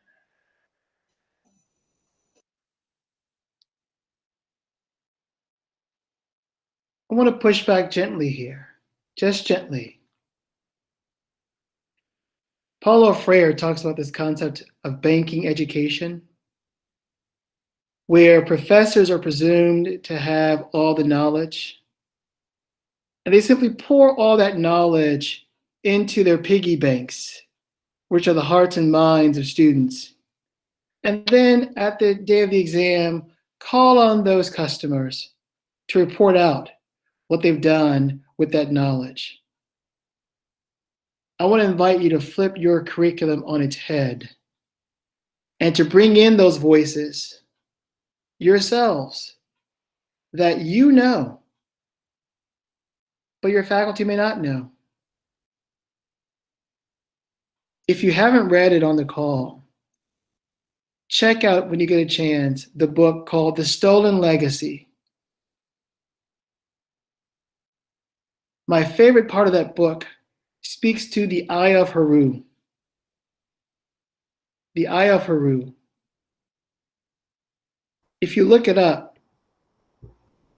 I want to push back gently here, just gently. Paulo Freire talks about this concept of banking education, where professors are presumed to have all the knowledge, and they simply pour all that knowledge into their piggy banks, which are the hearts and minds of students. And then at the day of the exam, call on those customers to report out what they've done with that knowledge. I want to invite you to flip your curriculum on its head and to bring in those voices yourselves that you know, but your faculty may not know. If you haven't read it on the call, check out, when you get a chance, the book called The Stolen Legacy. My favorite part of that book speaks to the Eye of Heru. The Eye of Heru. If you look it up,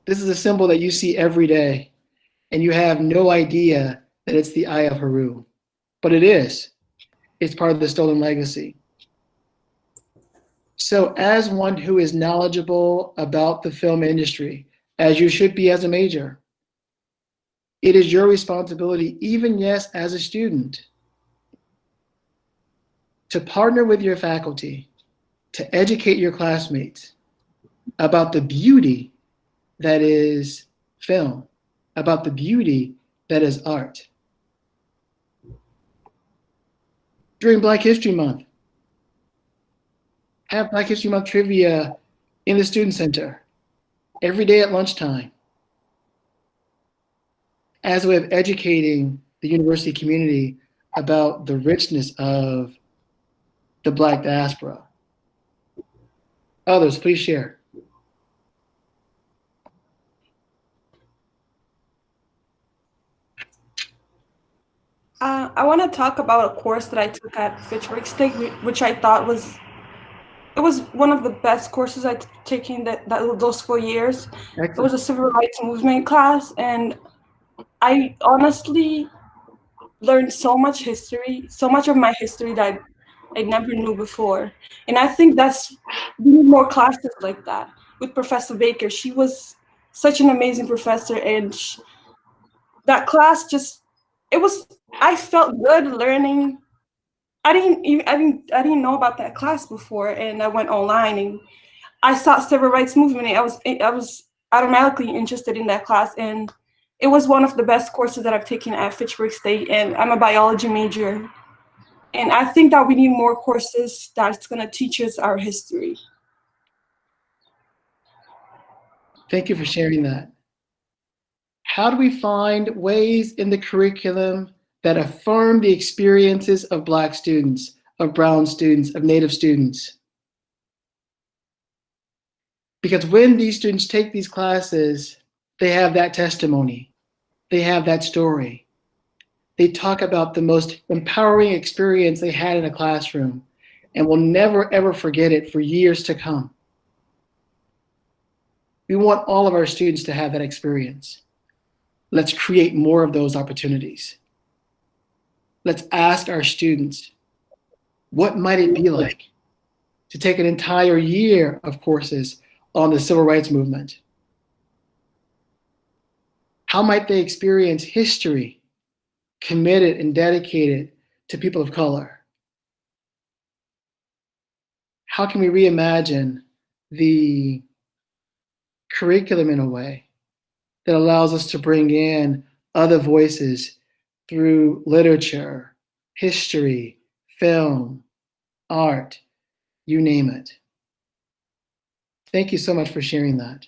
this is a symbol that you see every day, and you have no idea that it's the Eye of Heru. But it is. It's part of the Stolen Legacy. So as one who is knowledgeable about the film industry, as you should be as a major. It is your responsibility, even yes, as a student, to partner with your faculty, to educate your classmates about the beauty that is film, about the beauty that is art. During Black History Month, have Black History Month trivia in the Student Center every day at lunchtime as a way of educating the university community about the richness of the Black diaspora. Others, please share. I want to talk about a course that I took at Fitchburg State, which I thought was one of the best courses I've taken those 4 years. Excellent. It was a civil rights movement class, and I honestly learned so much history, so much of my history that I never knew before. And I think we need more classes like that with Professor Baker. She was such an amazing professor, and that class I felt good learning. I didn't know about that class before, and I went online and I saw civil rights movement. And I was automatically interested in that class, and it was one of the best courses that I've taken at Fitchburg State. And I'm a biology major, and I think that we need more courses that's going to teach us our history. Thank you for sharing that. How do we find ways in the curriculum that affirm the experiences of Black students, of brown students, of Native students? Because when these students take these classes, they have that testimony, they have that story. They talk about the most empowering experience they had in a classroom and will never ever forget it for years to come. We want all of our students to have that experience. Let's create more of those opportunities. Let's ask our students, what might it be like to take an entire year of courses on the civil rights movement? How might they experience history committed and dedicated to people of color? How can we reimagine the curriculum in a way that allows us to bring in other voices through literature, history, film, art, you name it? Thank you so much for sharing that.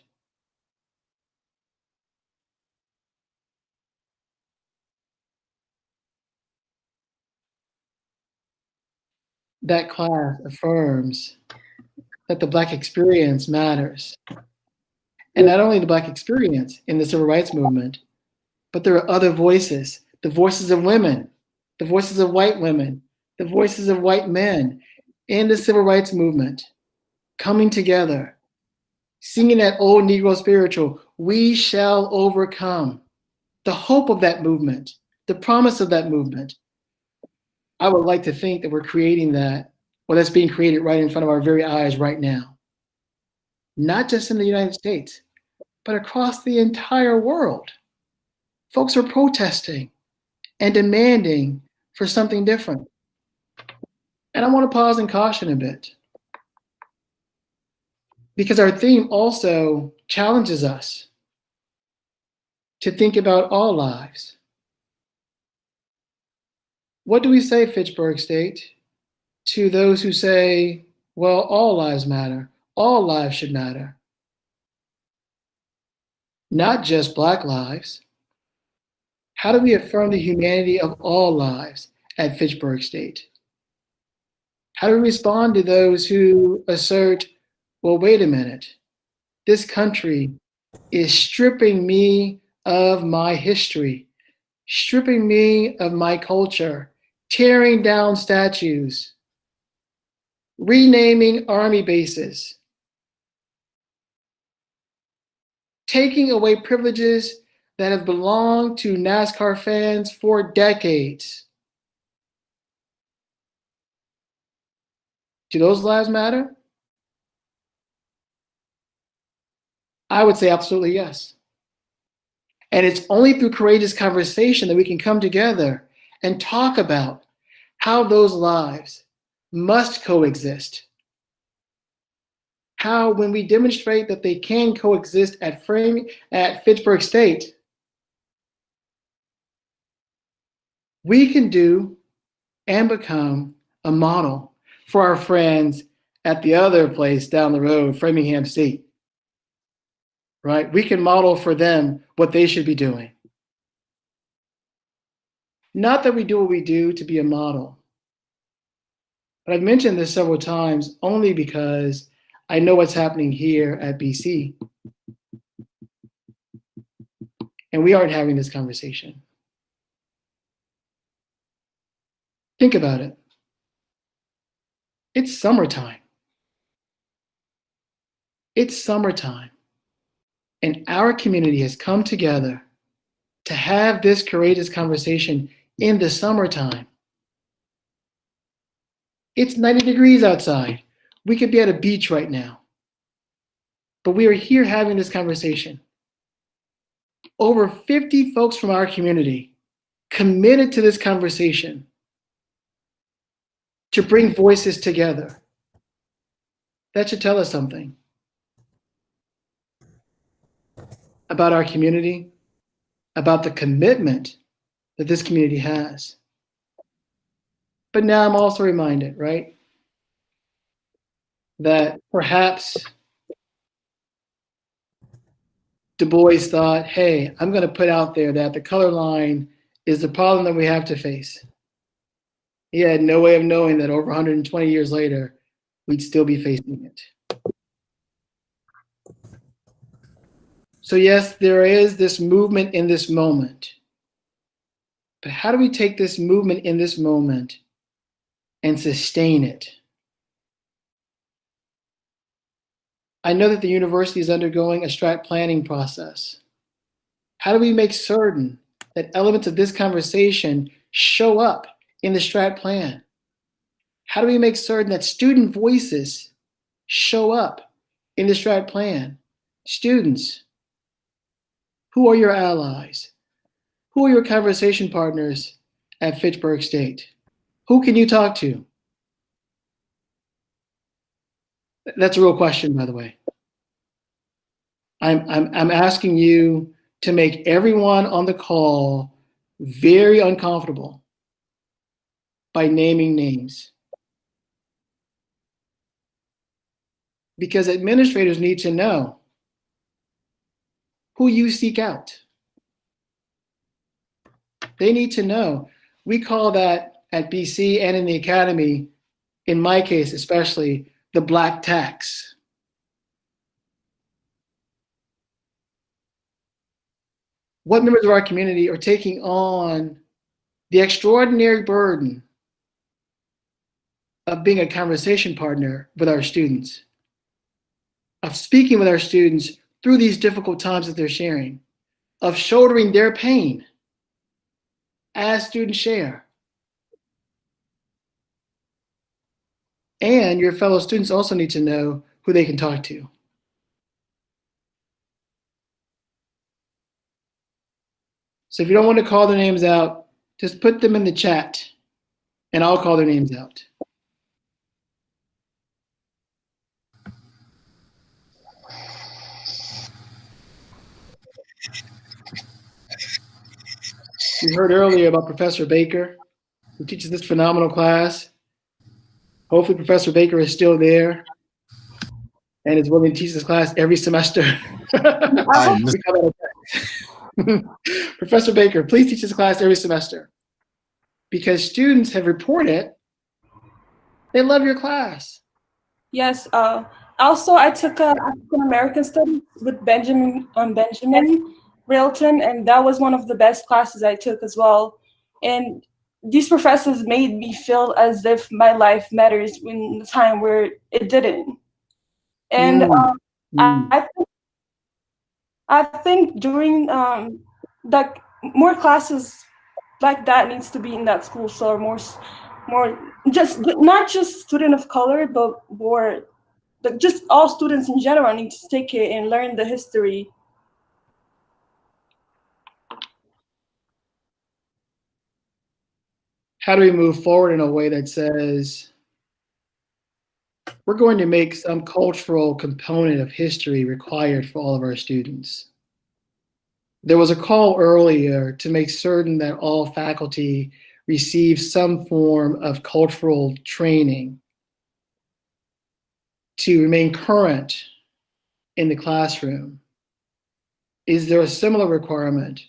That class affirms that the Black experience matters. And not only the Black experience in the civil rights movement, but there are other voices, the voices of women, the voices of white women, the voices of white men in the civil rights movement coming together, singing that old Negro spiritual, we shall overcome. The hope of that movement, the promise of that movement. I would like to think that we're creating that, or that's being created right in front of our very eyes right now. Not just in the United States, but across the entire world. Folks are protesting and demanding for something different. And I want to pause and caution a bit, because our theme also challenges us to think about all lives. What do we say, Fitchburg State, to those who say, well, all lives matter, all lives should matter? Not just Black lives. How do we affirm the humanity of all lives at Fitchburg State? How do we respond to those who assert, well, wait a minute, this country is stripping me of my history, stripping me of my culture, tearing down statues, renaming army bases, taking away privileges that have belonged to NASCAR fans for decades. Do those lives matter? I would say absolutely yes. And it's only through courageous conversation that we can come together and talk about how those lives must coexist. How, when we demonstrate that they can coexist at Fitchburg State, we can do and become a model for our friends at the other place down the road, Framingham C. Right? We can model for them what they should be doing. Not that we do what we do to be a model, but I've mentioned this several times only because I know what's happening here at BC. And we aren't having this conversation. Think about it. It's summertime. It's summertime. And our community has come together to have this courageous conversation in the summertime. It's 90 degrees outside. We could be at a beach right now. But we are here having this conversation. Over 50 folks from our community committed to this conversation to bring voices together. That should tell us something about our community, about the commitment that this community has. But now I'm also reminded, right, that perhaps Du Bois thought, hey, I'm going to put out there that the color line is the problem that we have to face. He had no way of knowing that over 120 years later, we'd still be facing it. So yes, there is this movement in this moment. But how do we take this movement in this moment and sustain it? I know that the university is undergoing a strat planning process. How do we make certain that elements of this conversation show up in the strat plan? How do we make certain that student voices show up in the strat plan? Students, who are your allies? Who are your conversation partners at Fitchburg State? Who can you talk to? That's a real question, by the way. I'm asking you to make everyone on the call very uncomfortable by naming names. Because administrators need to know who you seek out. They need to know. We call that at BC and in the academy, in my case especially, the black tax. What members of our community are taking on the extraordinary burden of being a conversation partner with our students, of speaking with our students through these difficult times that they're sharing, of shouldering their pain as students share. And your fellow students also need to know who they can talk to. So if you don't want to call their names out, just put them in the chat and I'll call their names out. We heard earlier about Professor Baker, who teaches this phenomenal class. Hopefully Professor Baker is still there and is willing to teach this class every semester. Professor Baker, please teach this class every semester. Because students have reported they love your class. Yes. Also, I took African American Studies with Benjamin Railton, and that was one of the best classes I took as well. And these professors made me feel as if my life matters in the time where it didn't. And I think during like more classes like that needs to be in that school, so more just not just student of color, but more just all students in general need to take it and learn the history. How do we move forward in a way that says we're going to make some cultural component of history required for all of our students? There was a call earlier to make certain that all faculty receive some form of cultural training to remain current in the classroom. Is there a similar requirement,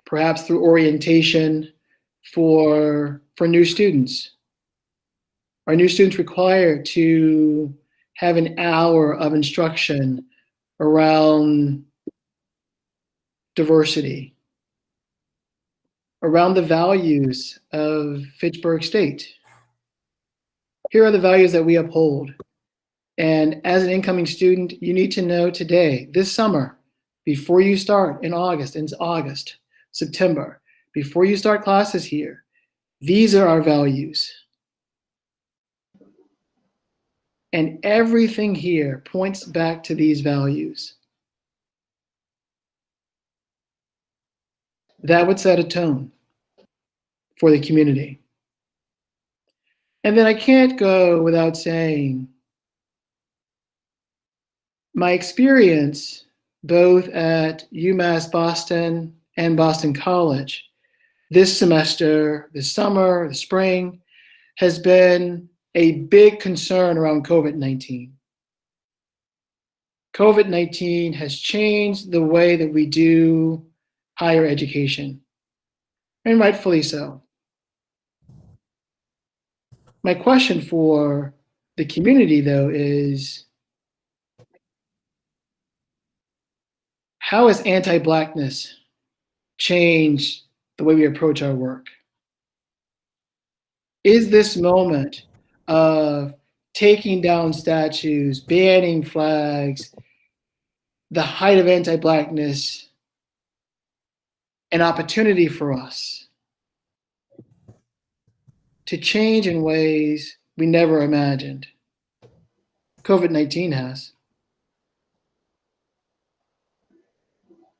perhaps through orientation for new students? Are new students required to have an hour of instruction around diversity, around the values of Fitchburg State? Here are the values that we uphold. And as an incoming student, you need to know today, this summer, before you start in August, September, before you start classes here, these are our values. And everything here points back to these values. That would set a tone for the community. And then I can't go without saying my experience both at UMass Boston and Boston College this semester, this summer, the spring, has been a big concern around COVID-19. COVID-19 has changed the way that we do higher education, and rightfully so. My question for the community, though, is how has anti-Blackness changed the way we approach our work? Is this moment of taking down statues, banning flags, the height of anti-Blackness, an opportunity for us to change in ways we never imagined? COVID-19 has.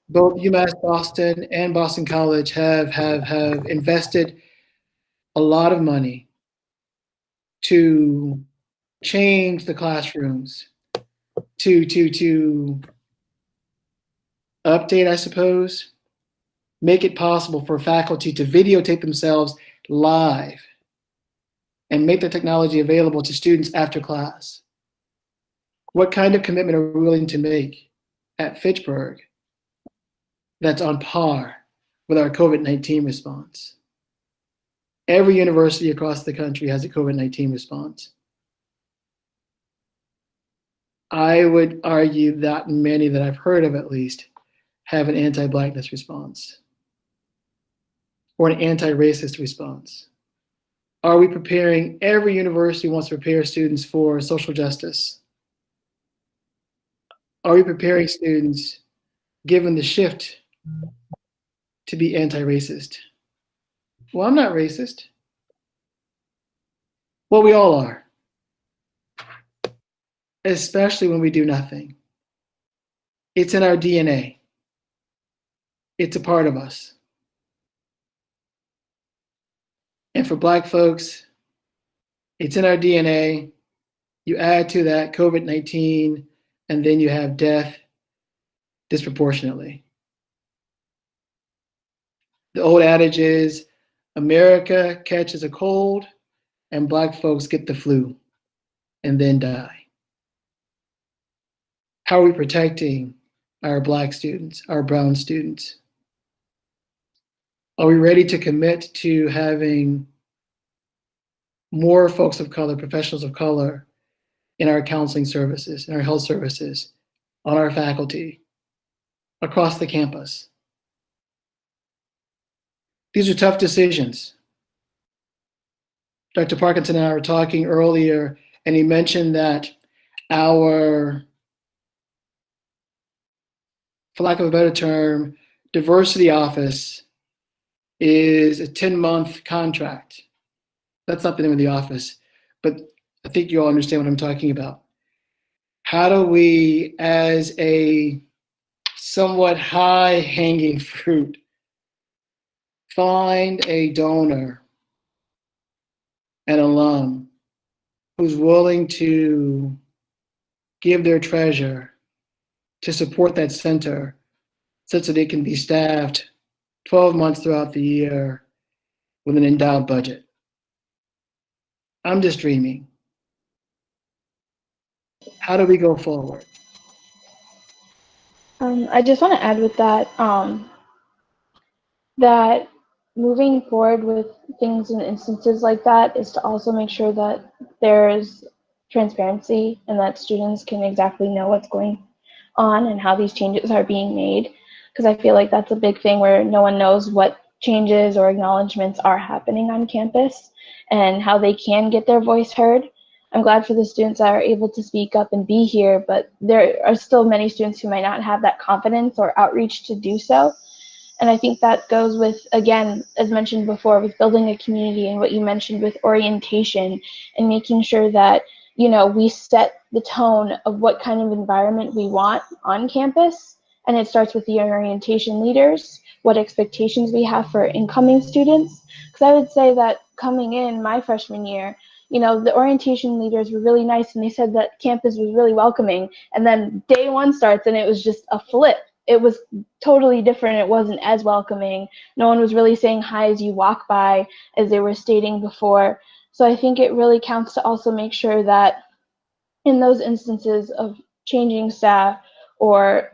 Both UMass Boston and Boston College have invested a lot of money to change the classrooms, to update, I suppose, make it possible for faculty to videotape themselves live and make the technology available to students after class. What kind of commitment are we willing to make at Fitchburg that's on par with our COVID-19 response? Every university across the country has a COVID-19 response. I would argue that many that I've heard of at least have an anti-Blackness response or an anti-racist response. Are we preparing? Every university wants to prepare students for social justice. Are we preparing students, given the shift, to be anti-racist? Well, I'm not racist. Well, we all are. Especially when we do nothing. It's in our DNA. It's a part of us. And for Black folks, it's in our DNA. You add to that COVID-19, and then you have death disproportionately. The old adage is, America catches a cold, and Black folks get the flu, and then die. How are we protecting our Black students, our brown students? Are we ready to commit to having more folks of color, professionals of color, in our counseling services, in our health services, on our faculty, across the campus? These are tough decisions. Dr. Parkinson and I were talking earlier, and he mentioned that our, for lack of a better term, diversity office is a 10-month contract. That's not the name of the office, but I think you all understand what I'm talking about. How do we, as a somewhat high-hanging fruit, find a donor, an alum, who's willing to give their treasure to support that center such that it can be staffed 12 months throughout the year with an endowed budget? I'm just dreaming. How do we go forward? I just want to add with that, that moving forward with things and instances like that is to also make sure that there's transparency and that students can exactly know what's going on and how these changes are being made. Because I feel like that's a big thing where no one knows what changes or acknowledgements are happening on campus and how they can get their voice heard. I'm glad for the students that are able to speak up and be here, but there are still many students who might not have that confidence or outreach to do so. And I think that goes with, again, as mentioned before, with building a community and what you mentioned with orientation and making sure that, you know, we set the tone of what kind of environment we want on campus. And it starts with the orientation leaders, what expectations we have for incoming students. Because I would say that coming in my freshman year, you know, the orientation leaders were really nice and they said that campus was really welcoming. And then day one starts and it was just a flip. It was totally different. It wasn't as welcoming. No one was really saying hi as you walk by, as they were stating before. So I think it really counts to also make sure that in those instances of changing staff or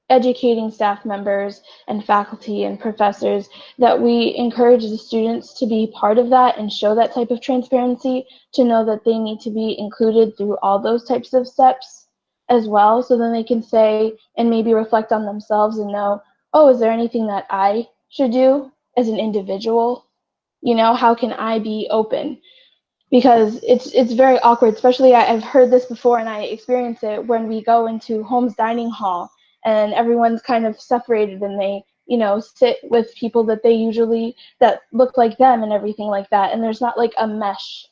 educating staff members and faculty and professors, that we encourage the students to be part of that and show that type of transparency, to know that they need to be included through all those types of steps as well, so then they can say and maybe reflect on themselves and know, oh, is there anything that I should do as an individual? You know, how can I be open? Because it's very awkward, especially I've heard this before and I experience it when we go into Home's dining hall and everyone's kind of separated and they, you know, sit with people that they usually, that look like them and everything like that, and there's not like a mesh.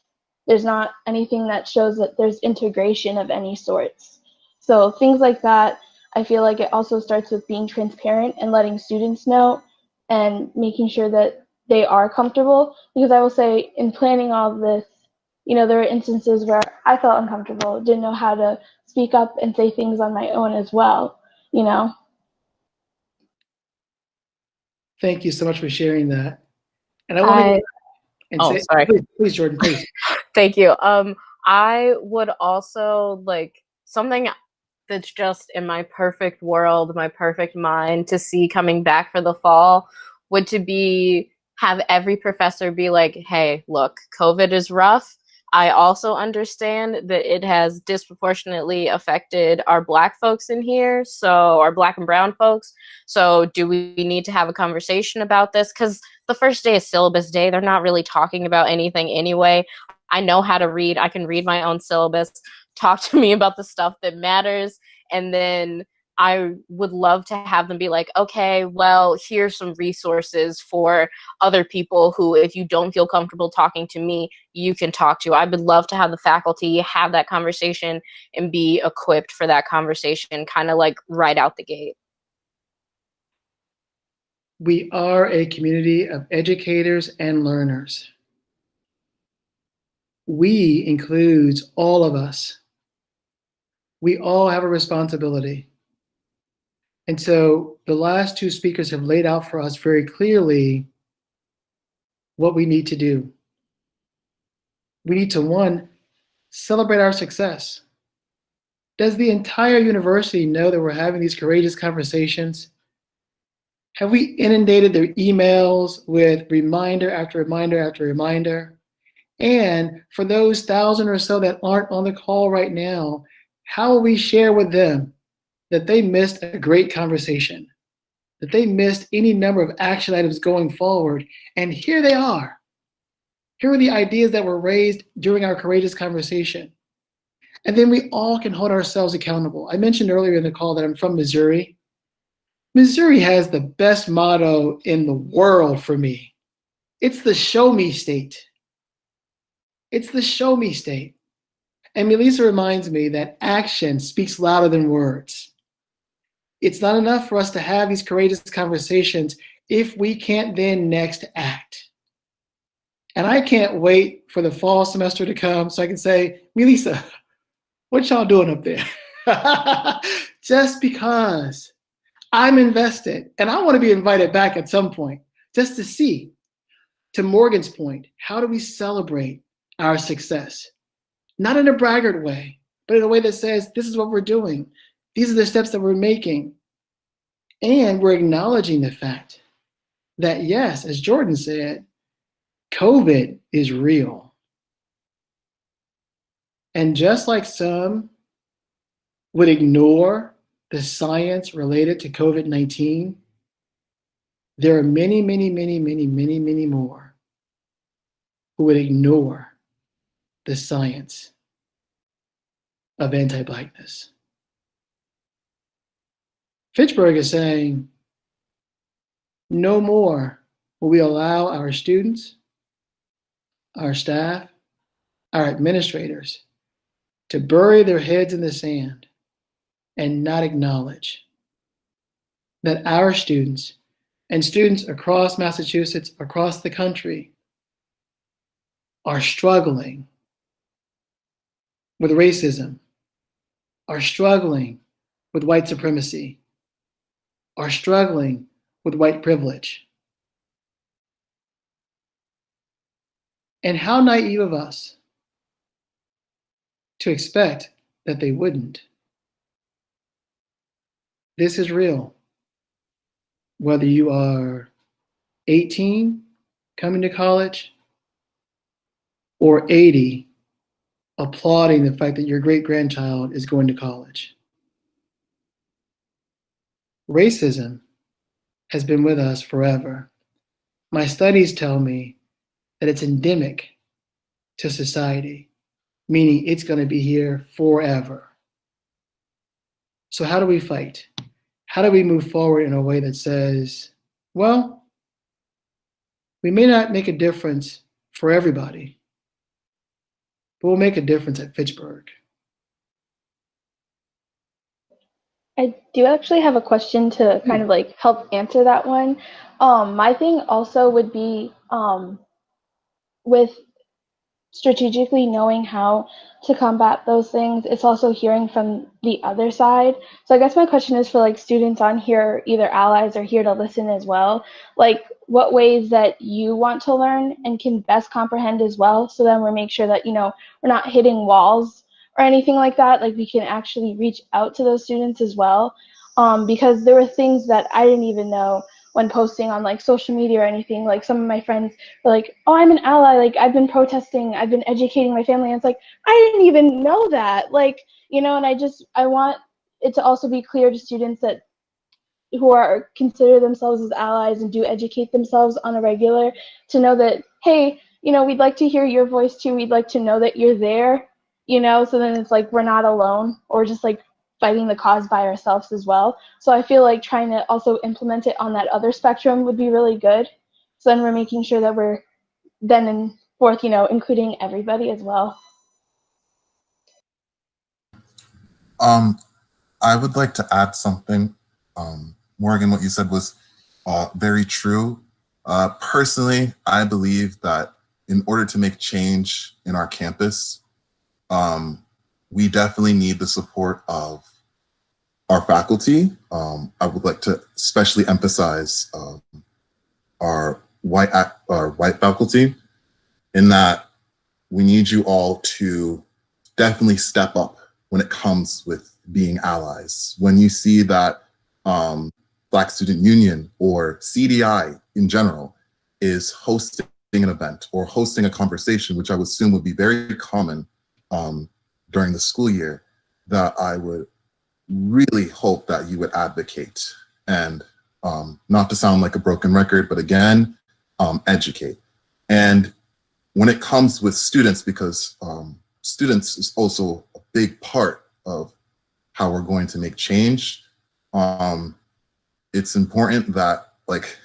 There's not anything that shows that there's integration of any sorts. So things like that, I feel like it also starts with being transparent and letting students know and making sure that they are comfortable. Because I will say, in planning all of this, you know, there are instances where I felt uncomfortable, didn't know how to speak up and say things on my own as well, you know. Thank you so much for sharing that. And I want to and Oh, say, sorry. please, Jordan, please. Thank you. I would also like something that's just in my perfect world, my perfect mind to see coming back for the fall would to be have every professor be like, hey, look, COVID is rough. I also understand that it has disproportionately affected our Black folks in here, so our Black and brown folks. So do we need to have a conversation about this? Because the first day is syllabus day. They're not really talking about anything anyway. I know how to read. I can read my own syllabus. Talk to me about the stuff that matters. And then I would love to have them be like, okay, well, here's some resources for other people who, if you don't feel comfortable talking to me, you can talk to. I would love to have the faculty have that conversation and be equipped for that conversation, kind of like right out the gate. We are a community of educators and learners. We includes all of us. We all have a responsibility. And so the last two speakers have laid out for us very clearly what we need to do. We need to, one, celebrate our success. Does the entire university know that we're having these courageous conversations? Have we inundated their emails with reminder after reminder after reminder? And for those 1,000 or so that aren't on the call right now, how will we share with them that they missed a great conversation, that they missed any number of action items going forward? And here they are. Here are the ideas that were raised during our courageous conversation. And then we all can hold ourselves accountable. I mentioned earlier in the call that I'm from Missouri. Missouri has the best motto in the world for me. It's the show me state. It's the show me state. And Melissa reminds me that action speaks louder than words. It's not enough for us to have these courageous conversations if we can't then next act. And I can't wait for the fall semester to come so I can say, Melissa, what y'all doing up there? Just because I'm invested and I want to be invited back at some point just to see, to Morgan's point, how do we celebrate our success? Not in a braggart way, but in a way that says, this is what we're doing. These are the steps that we're making. And we're acknowledging the fact that, yes, as Jordan said, COVID is real. And just like some would ignore the science related to COVID-19, there are many, many, many, many, many, many more who would ignore the science of anti-Blackness. Fitchburg is saying, no more will we allow our students, our staff, our administrators to bury their heads in the sand and not acknowledge that our students and students across Massachusetts, across the country, are struggling with racism, are struggling with white supremacy, are struggling with white privilege. And how naive of us to expect that they wouldn't. This is real. Whether you are 18 coming to college or 80 applauding the fact that your great-grandchild is going to college. Racism has been with us forever. My studies tell me that it's endemic to society, meaning it's going to be here forever. So how do we fight? How do we move forward in a way that says, well, we may not make a difference for everybody, but we'll make a difference at Fitchburg. I do actually have a question to kind of like help answer that one. My thing also would be with strategically knowing how to combat those things, it's also hearing from the other side. So I guess my question is for like students on here, either allies or here to listen as well, like what ways that you want to learn and can best comprehend as well, so then we make sure that, you know, we're not hitting walls or anything like that, like we can actually reach out to those students as well. Because there were things that I didn't even know when posting on like social media or anything. Like some of my friends were like, oh, I'm an ally, like I've been protesting, I've been educating my family. And it's like, I didn't even know that. Like, you know, and I want it to also be clear to students that who are consider themselves as allies and do educate themselves on a regular, to know that, hey, you know, we'd like to hear your voice too. We'd like to know that you're there, you know, so then it's like we're not alone or just like fighting the cause by ourselves as well. So I feel like trying to also implement it on that other spectrum would be really good. So then we're making sure that we're then and forth, you know, including everybody as well. I would like to add something. Morgan, what you said was very true. Personally, I believe that in order to make change in our campus, we definitely need the support of our faculty. I would like to especially emphasize our white faculty, in that we need you all to definitely step up when it comes with being allies. When you see that Black Student Union or CDI in general is hosting an event or hosting a conversation, which I would assume would be very common during the school year, that I would really hope that you would advocate, and not to sound like a broken record, but again, educate. And when it comes with students, because students is also a big part of how we're going to make change, it's important that, like,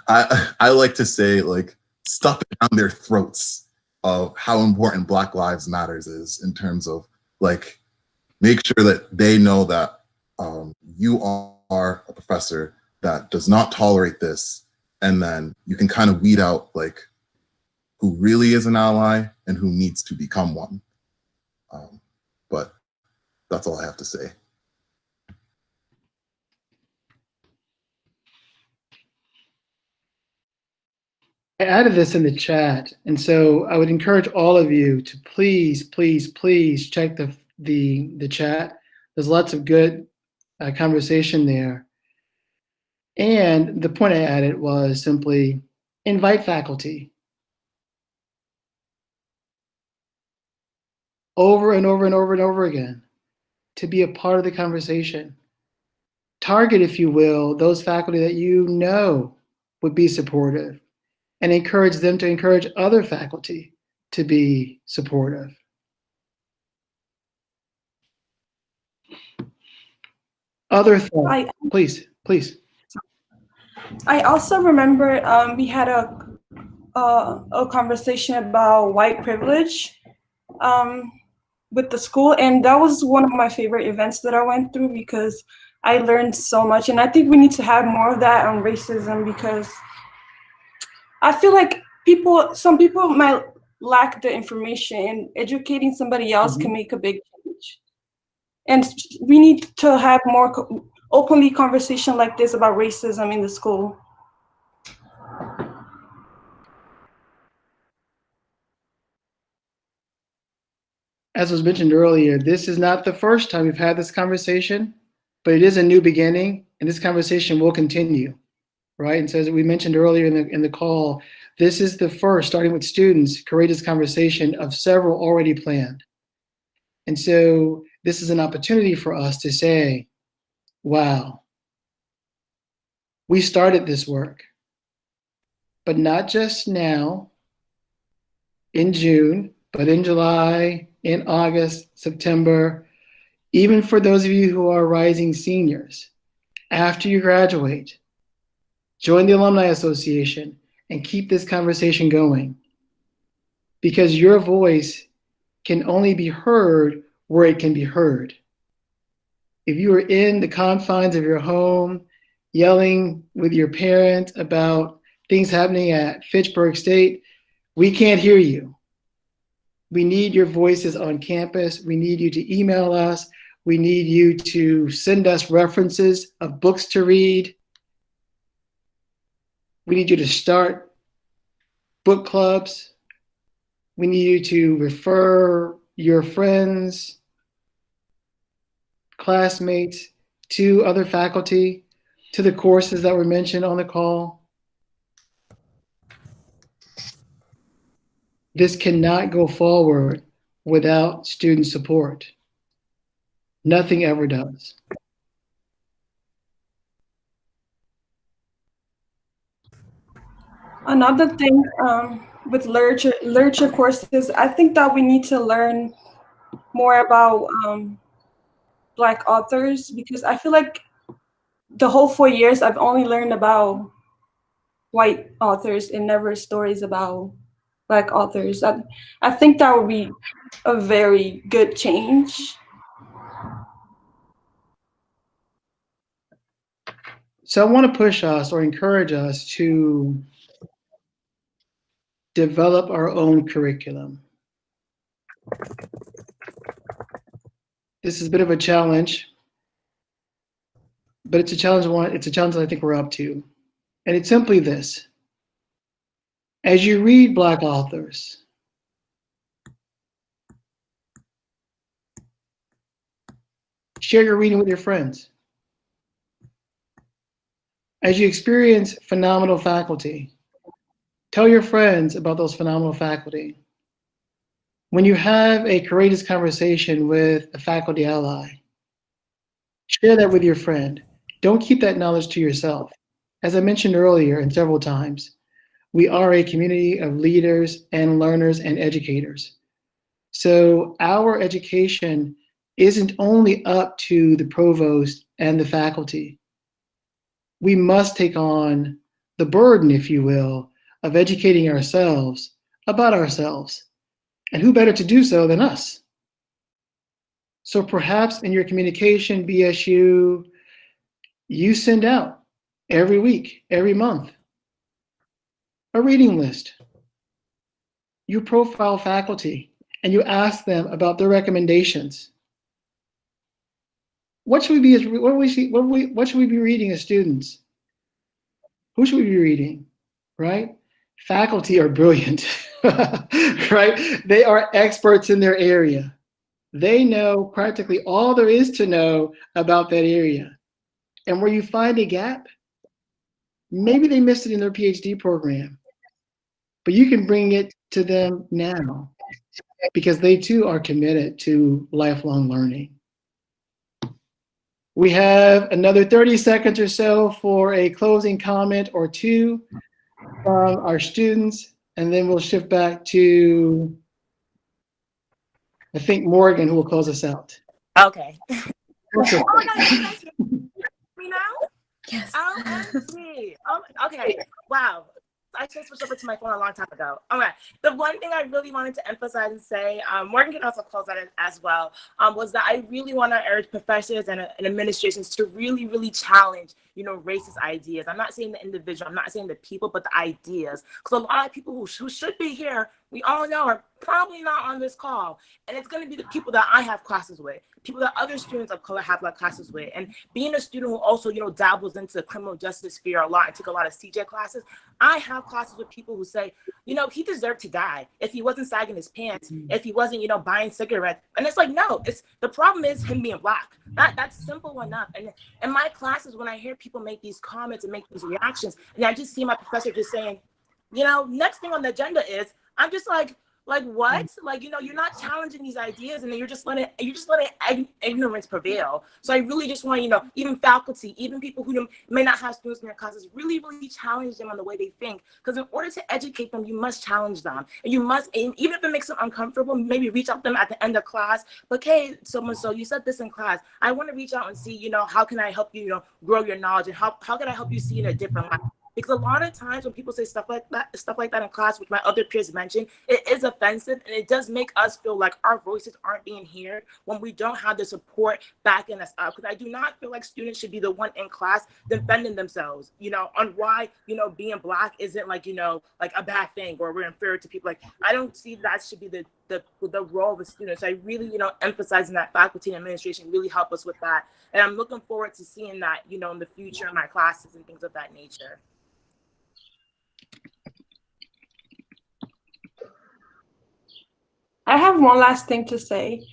I like to say, like, stuff it down their throats. of how important Black Lives Matters is, in terms of like, make sure that they know that you are a professor that does not tolerate this, and then you can kind of weed out like who really is an ally and who needs to become one. But that's all I have to say. I added this in the chat, and so I would encourage all of you to please, please, please check the chat. There's lots of good conversation there. And the point I added was simply invite faculty over and over and over and over again to be a part of the conversation. Target, if you will, those faculty that you know would be supportive, and encourage them to encourage other faculty to be supportive. Other thoughts, please. I also remember we had a conversation about white privilege with the school, and that was one of my favorite events that I went through, because I learned so much. And I think we need to have more of that on racism, because I feel like some people might lack the information, and educating somebody else can make a big change. And we need to have more openly conversation like this about racism in the school. As was mentioned earlier, this is not the first time we've had this conversation, but it is a new beginning, and this conversation will continue, right? And so as we mentioned earlier in the call, this is the first, starting with students, courageous conversation of several already planned. And so this is an opportunity for us to say, wow, we started this work, but not just now in June, but in July, in August, September, even for those of you who are rising seniors, after you graduate, join the Alumni Association and keep this conversation going, because your voice can only be heard where it can be heard. If you are in the confines of your home, yelling with your parents about things happening at Fitchburg State, we can't hear you. We need your voices on campus. We need you to email us. We need you to send us references of books to read. We need you to start book clubs. We need you to refer your friends, classmates, to other faculty, to the courses that were mentioned on the call. This cannot go forward without student support. Nothing ever does. Another thing with literature courses, I think that we need to learn more about Black authors, because I feel like the whole 4 years I've only learned about white authors and never stories about Black authors. I think that would be a very good change. So I want to push us or encourage us to develop our own curriculum. This is a bit of a challenge, but it's a challenge that I think we're up to. And it's simply this. As you read Black authors, share your reading with your friends. As you experience phenomenal faculty, tell your friends about those phenomenal faculty. When you have a courageous conversation with a faculty ally, share that with your friend. Don't keep that knowledge to yourself. As I mentioned earlier and several times, we are a community of leaders and learners and educators. So our education isn't only up to the provost and the faculty. We must take on the burden, if you will, of educating ourselves about ourselves And who better to do so than us? So perhaps in your communication, BSU, you send out every week, every month, a reading list. You profile faculty and you ask them about their recommendations. What should we be reading as students? Who should we be reading, right? Faculty are brilliant, right? They are experts in their area. They know practically all there is to know about that area. And where you find a gap, maybe they missed it in their PhD program, but you can bring it to them now because they too are committed to lifelong learning. We have another 30 seconds or so for a closing comment or two from our students, and then we'll shift back to, I think, Morgan, who will close us out. Okay. Okay. Oh my God, you guys hear me now? Yes. OMG. Okay. Wow. I just switched over to my phone a long time ago. All right. The one thing I really wanted to emphasize and say, Morgan can also close that as well, was that I really want to urge professors and administrations to really, really challenge, racist ideas. I'm not saying the individual, I'm not saying the people, but the ideas. Because a lot of people who should be here, we all know, are probably not on this call. And it's going to be the people that I have classes with, people that other students of color have classes with. And being a student who also, dabbles into the criminal justice sphere a lot and took a lot of CJ classes, I have classes with people who say, he deserved to die if he wasn't sagging his pants, if he wasn't, buying cigarettes. And it's like, no, the problem is him being Black. That's simple enough. And in my classes, when I hear people make these comments and make these reactions, and I just see my professor just saying, next thing on the agenda is, I'm just like what? You're not challenging these ideas, and then you're just letting ignorance prevail. So I really just want, even faculty, even people who may not have students in their classes, really, really challenge them on the way they think. Because in order to educate them, you must challenge them. And you must, and even if it makes them uncomfortable, maybe reach out to them at the end of class. But hey, so you said this in class. I want to reach out and see, how can I help you, grow your knowledge, and how can I help you see in a different light? Because a lot of times when people say stuff like that in class, which my other peers mentioned, it is offensive, and it does make us feel like our voices aren't being heard when we don't have the support backing us up. Because I do not feel like students should be the one in class defending themselves, on why, being Black isn't like a bad thing, or we're inferior to people. Like, I don't see that should be the role of a student. So I really, emphasizing that faculty and administration really help us with that. And I'm looking forward to seeing that, in the future in my classes and things of that nature. I have one last thing to say.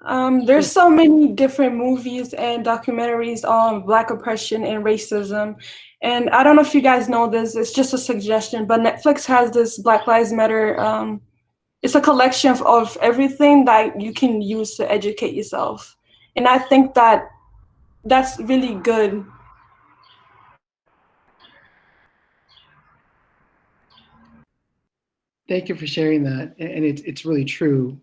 There's so many different movies and documentaries on Black oppression and racism. And I don't know if you guys know this, it's just a suggestion, but Netflix has this Black Lives Matter. It's a collection of everything that you can use to educate yourself. And I think that that's really good. Thank you for sharing that, and it's really true.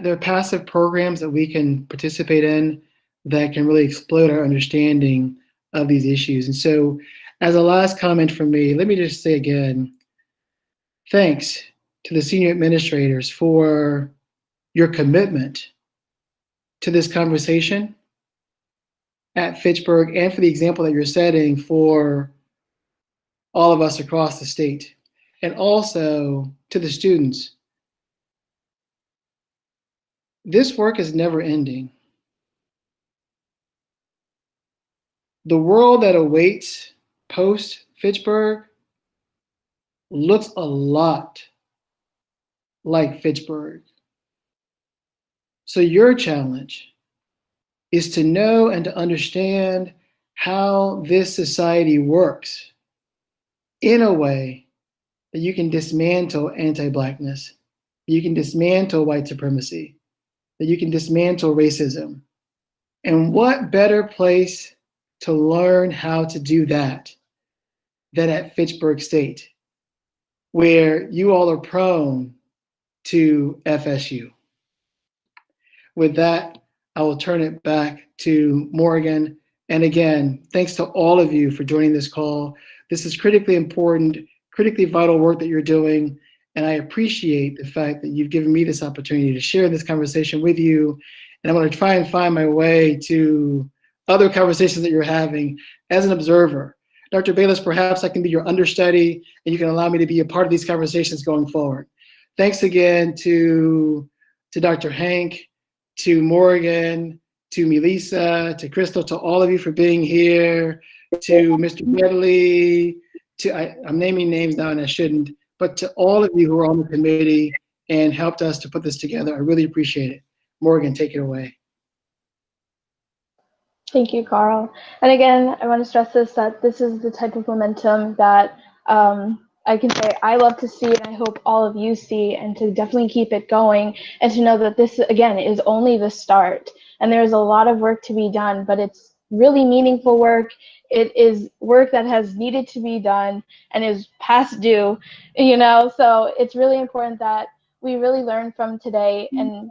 There are passive programs that we can participate in that can really explode our understanding of these issues. And so, as a last comment from me, let me just say again, thanks to the senior administrators for your commitment to this conversation at Fitchburg, and for the example that you're setting for all of us across the state. And also to the students. This work is never ending. The world that awaits post Fitchburg looks a lot like Fitchburg. So your challenge is to know and to understand how this society works in a way that you can dismantle anti-Blackness, that you can dismantle white supremacy, that you can dismantle racism. And what better place to learn how to do that than at Fitchburg State, where you all are prone to FSU. With that, I will turn it back to Morgan. And again, thanks to all of you for joining this call. This is critically important, critically vital work that you're doing. And I appreciate the fact that you've given me this opportunity to share this conversation with you. And I'm going to try and find my way to other conversations that you're having as an observer. Dr. Bayless, perhaps I can be your understudy and you can allow me to be a part of these conversations going forward. Thanks again to Dr. Hank, to Morgan, to Melissa, to Crystal, to all of you for being here, to Mr. Medley, I'm naming names now and I shouldn't, but to all of you who are on the committee and helped us to put this together. I really appreciate it. Morgan, take it away. Thank you, Carl. And again, I want to stress that this is the type of momentum that I can say I love to see, and I hope all of you see, and to definitely keep it going, and to know that this, again, is only the start. And there's a lot of work to be done, but it's really meaningful work. It is work that has needed to be done and is past due, so it's really important that we really learn from today and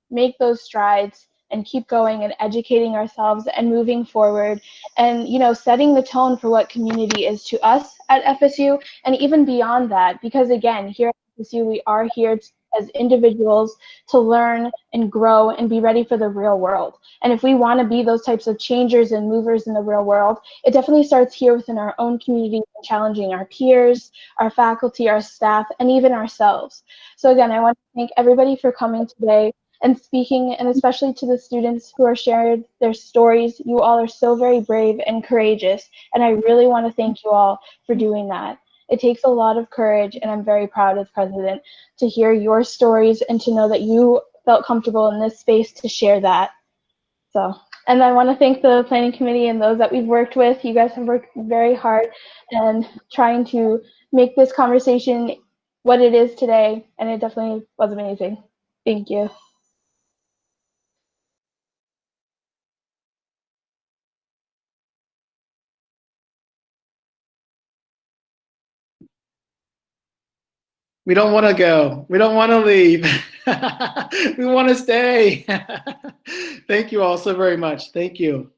make those strides and keep going and educating ourselves and moving forward and setting the tone for what community is to us at FSU and even beyond that, because again, here at FSU we are here as individuals to learn and grow and be ready for the real world. And if we want to be those types of changers and movers in the real world, it definitely starts here within our own community, challenging our peers, our faculty, our staff, and even ourselves. So again, I want to thank everybody for coming today and speaking, and especially to the students who are sharing their stories. You all are so very brave and courageous, and I really want to thank you all for doing that. It takes a lot of courage, and I'm very proud as president to hear your stories and to know that you felt comfortable in this space to share that. So, and I want to thank the planning committee and those that we've worked with. You guys have worked very hard and trying to make this conversation what it is today, and it definitely was amazing. Thank you. We don't want to go. We don't want to leave. We want to stay. Thank you all so very much. Thank you.